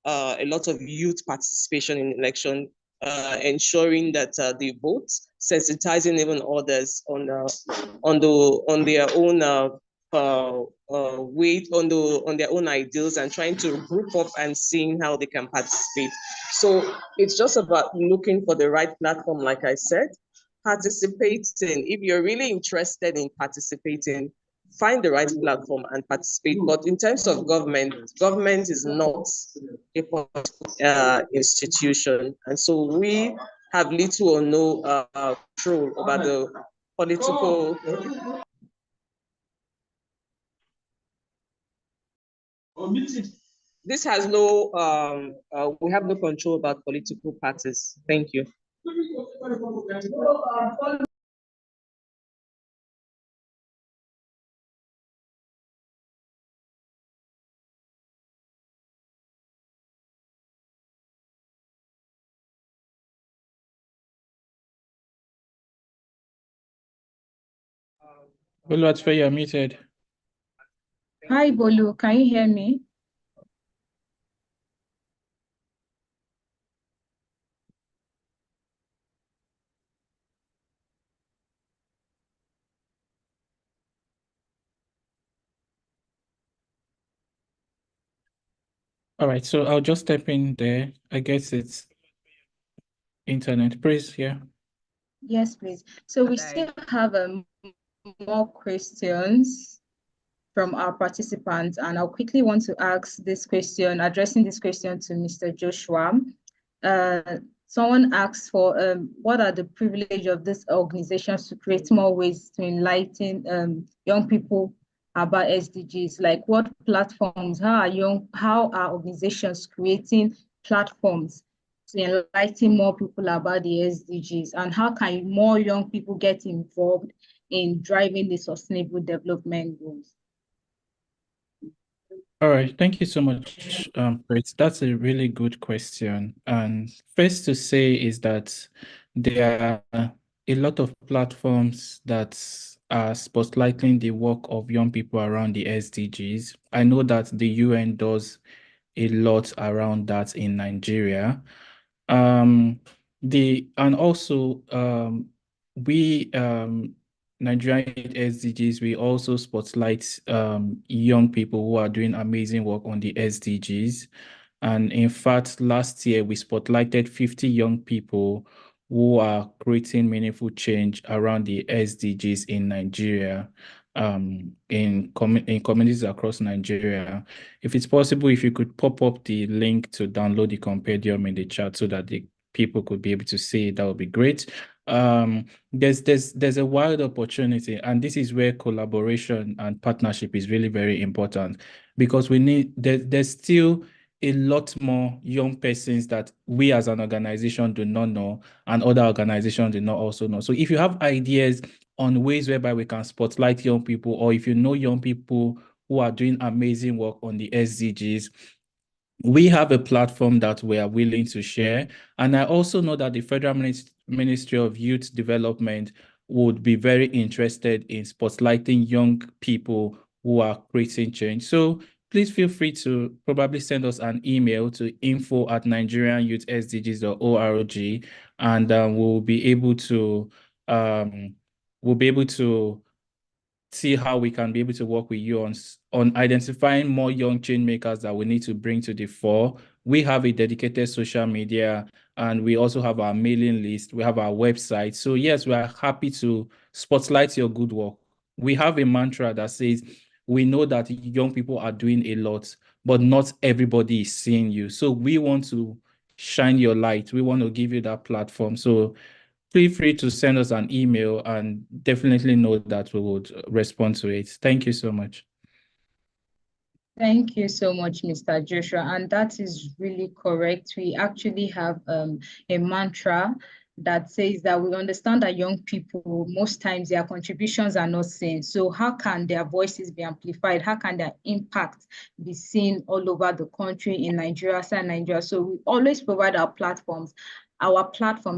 Speaker 8: a lot of youth participation in election, ensuring that they vote, sensitizing even others on their own weight, on their own ideals, and trying to group up and seeing how they can participate. So it's just about looking for the right platform, like I said, participating. If you're really interested in participating, find the right platform and participate. But in terms of government is not a political institution. And so we have little or no control over the political. This has no, we have no control about political parties. Thank you.
Speaker 3: Bolu, you're muted.
Speaker 1: Hi, Bolu, can you hear me?
Speaker 3: All right, so I'll just step in there. I guess it's internet. Please, yeah.
Speaker 1: Yes, please. So we still have more questions from our participants, and I'll quickly want to ask this question, addressing this question to Mr. Joshua. Someone asked for what are the privilege of these organizations to create more ways to enlighten young people about SDGs? Like what platforms, how are organizations creating platforms to enlighten more people about the SDGs, and how can more young people get involved in driving the sustainable development goals?
Speaker 3: All right, thank you so much, Fritz. That's a really good question. And first to say is that there are a lot of platforms that are spotlighting the work of young people around the SDGs. I know that the UN does a lot around that in Nigeria. We Nigerian SDGs, we also spotlight young people who are doing amazing work on the SDGs. And in fact, last year we spotlighted 50 young people who are creating meaningful change around the SDGs in Nigeria. in communities across Nigeria. If it's possible, if you could pop up the link to download the compendium in the chat so that the people could be able to see it, that would be great. There's a wide opportunity, and this is where collaboration and partnership is really very important, because there's still a lot more young persons that we as an organization do not know, and other organizations do not also know. So if you have ideas on ways whereby we can spotlight young people, or if you know young people who are doing amazing work on the SDGs, we have a platform that we are willing to share. And I also know that the Federal Ministry of Youth Development would be very interested in spotlighting young people who are creating change. So please feel free to probably send us an email to info@NigerianYouthSDGs.org, and we'll be able to see how we can be able to work with you on identifying more young change makers that we need to bring to the fore. We have a dedicated social media, and we also have our mailing list. We have our website. So yes, we are happy to spotlight your good work. We have a mantra that says, we know that young people are doing a lot, but not everybody is seeing you. So we want to shine your light. We want to give you that platform. So feel free to send us an email, and definitely know that we would respond to it. Thank you so much.
Speaker 1: Thank you so much, Mr. Joshua. And that is really correct. We actually have a mantra that says that we understand that young people, most times their contributions are not seen. So how can their voices be amplified? How can their impact be seen all over the country, in Nigeria, outside Nigeria? So we always provide our platform,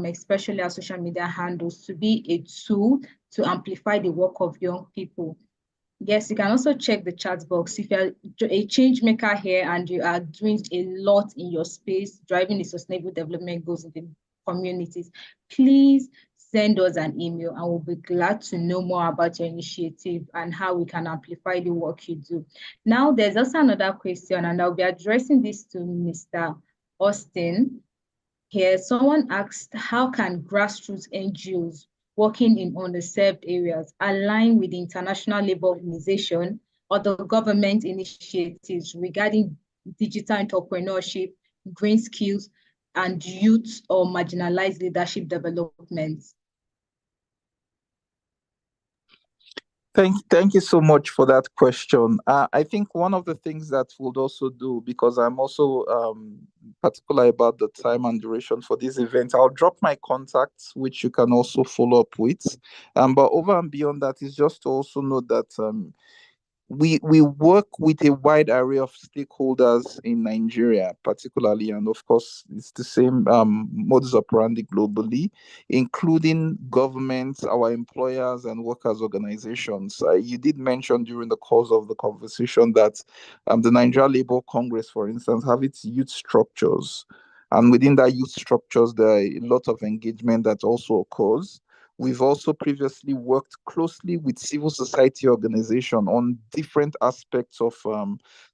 Speaker 1: especially our social media handles, to be a tool to amplify the work of young people. Yes, you can also check the chat box. If you're a change maker here and you are doing a lot in your space, driving the sustainable development goals in the communities, please send us an email, and we'll be glad to know more about your initiative and how we can amplify the work you do. Now, there's also another question, and I'll be addressing this to Mr. Austin. Here, someone asked, how can grassroots NGOs working in underserved areas align with the International Labour Organization or the government initiatives regarding digital entrepreneurship, green skills, and youth or marginalized leadership development?
Speaker 10: Thank you so much for that question. I think one of the things that we'll also do, because I'm also particular about the time and duration for this event, I'll drop my contacts, which you can also follow up with. But over and beyond that is just to also know that we work with a wide array of stakeholders in Nigeria, particularly, and of course, it's the same modus operandi globally, including governments, our employers, and workers' organizations. You did mention during the course of the conversation that the Nigeria Labour Congress, for instance, have its youth structures, and within that youth structures, there are a lot of engagement that also occurs. We've also previously worked closely with civil society organizations on different aspects of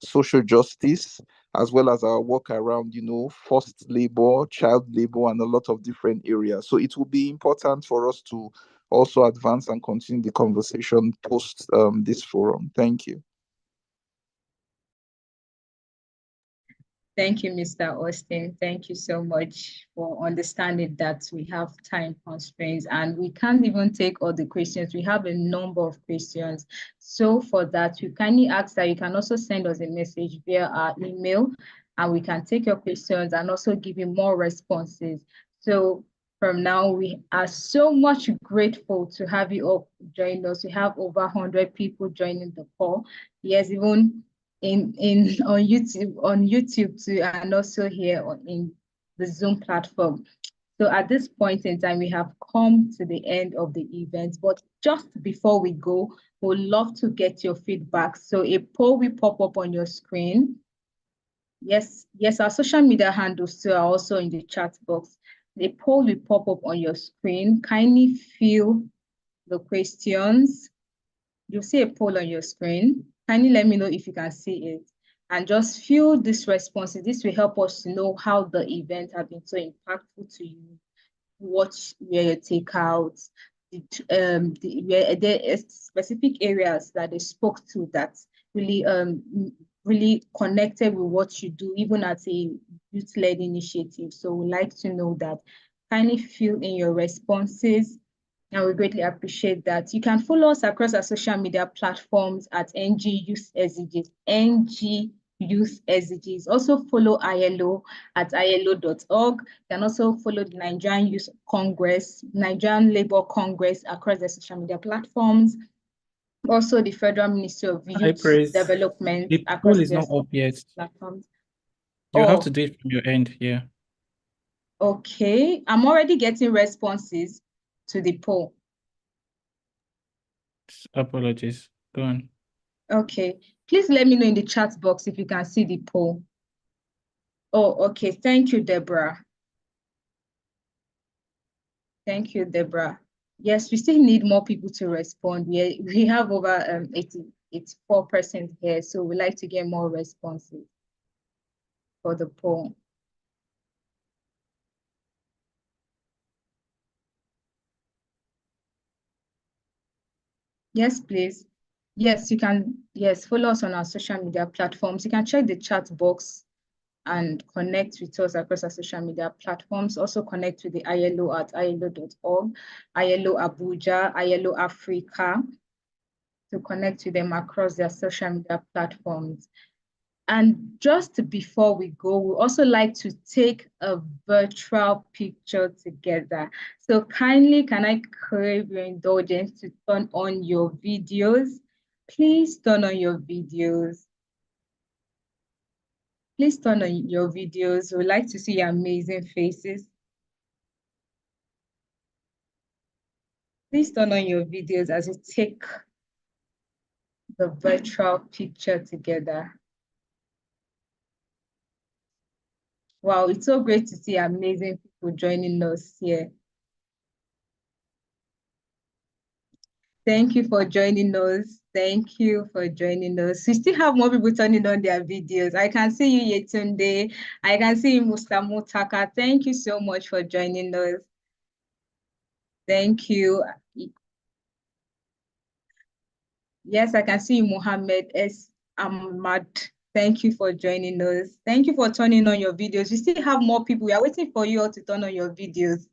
Speaker 10: social justice, as well as our work around, forced labor, child labor, and a lot of different areas. So it will be important for us to also advance and continue the conversation post this forum. Thank you.
Speaker 1: Thank you, Mr. Austin. Thank you so much for understanding that we have time constraints and we can't even take all the questions. We have a number of questions. So for that, we kindly ask that you can also send us a message via our email, and we can take your questions and also give you more responses. So from now, we are so much grateful to have you all join us. We have over 100 people joining the call. Yes, even on YouTube too, and also here in the Zoom platform. So at this point in time, we have come to the end of the event, but just before we go, we'd love to get your feedback. So a poll will pop up on your screen. Yes, our social media handles too are also in the chat box. The poll will pop up on your screen. Kindly fill the questions. You'll see a poll on your screen. Kindly let me know if you can see it. And just fill these responses. This will help us to know how the event has been so impactful to you. What were your takeouts? where there are specific areas that they spoke to that really connected with what you do, even as a youth-led initiative. So we'd like to know that. Kindly fill in your responses, and we greatly appreciate that. You can follow us across our social media platforms at NGYouthSDGs, NGYouthSDGs. Also follow ILO at ILO.org. You can also follow the Nigerian Youth Congress, Nigerian Labour Congress across the social media platforms. Also the Federal Ministry of Youth Development
Speaker 3: the
Speaker 1: across
Speaker 3: poll is
Speaker 1: their
Speaker 3: not up yet.
Speaker 1: platforms.
Speaker 3: You have to do it from your end, yeah.
Speaker 1: Okay, I'm already getting responses to the poll.
Speaker 3: Apologies. Go on. Okay.
Speaker 1: Please let me know in the chat box if you can see the poll. Oh, okay. Thank you, Deborah. Thank you, Deborah. Yes, we still need more people to respond. We have over 84% here, so we like to get more responses for the poll. Yes, please. Yes, you can. Yes, follow us on our social media platforms. You can check the chat box and connect with us across our social media platforms. Also connect with the ILO at ILO.org, ILO Abuja, ILO Africa, to connect with them across their social media platforms. And just before we go, we also like to take a virtual picture together. So kindly, can I crave your indulgence to turn on your videos? Please turn on your videos. Please turn on your videos. We'd like to see your amazing faces. Please turn on your videos as we take the virtual picture together. Wow, it's so great to see amazing people joining us here. Thank you for joining us. Thank you for joining us. We still have more people turning on their videos. I can see you, Yetunde. I can see you, Mustamutaka. Thank you so much for joining us. Thank you. Yes, I can see you, Mohammed S. Ahmad. Thank you for joining us. Thank you for turning on your videos. We still have more people. We are waiting for you all to turn on your videos.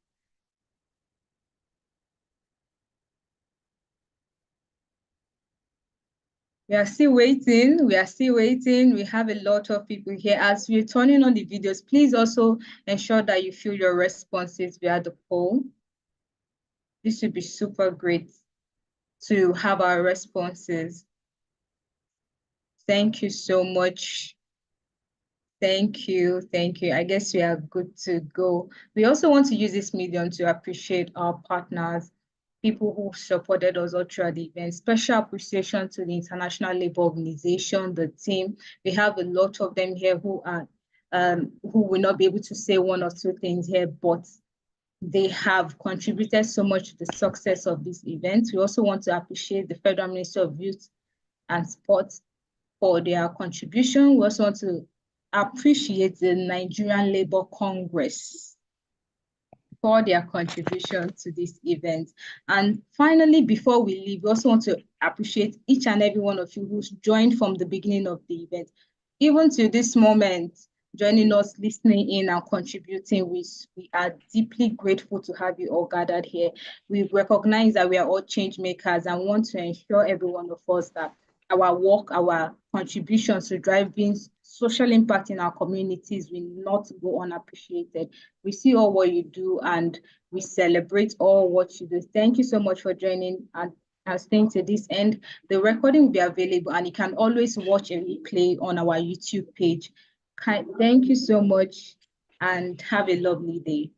Speaker 1: We are still waiting. We are still waiting. We have a lot of people here. As we're turning on the videos, please also ensure that you fill your responses via the poll. This would be super great to have our responses. Thank you so much. Thank you. Thank you. I guess we are good to go. We also want to use this medium to appreciate our partners, people who supported us all throughout the event. Special appreciation to the International Labour Organization, the team. We have a lot of them here who are who will not be able to say one or two things here, but they have contributed so much to the success of this event. We also want to appreciate the Federal Ministry of Youth and Sports for their contribution. We also want to appreciate the Nigerian Labour Congress for their contribution to this event. And finally, before we leave, we also want to appreciate each and every one of you who's joined from the beginning of the event. Even to this moment, joining us, listening in and contributing, we are deeply grateful to have you all gathered here. We recognize that we are all change makers and want to ensure every one of us that our work, our contributions to driving social impact in our communities will not go unappreciated. We see all what you do and we celebrate all what you do. Thank you so much for joining and staying to this end. The recording will be available and you can always watch a replay on our YouTube page. Thank you so much and have a lovely day.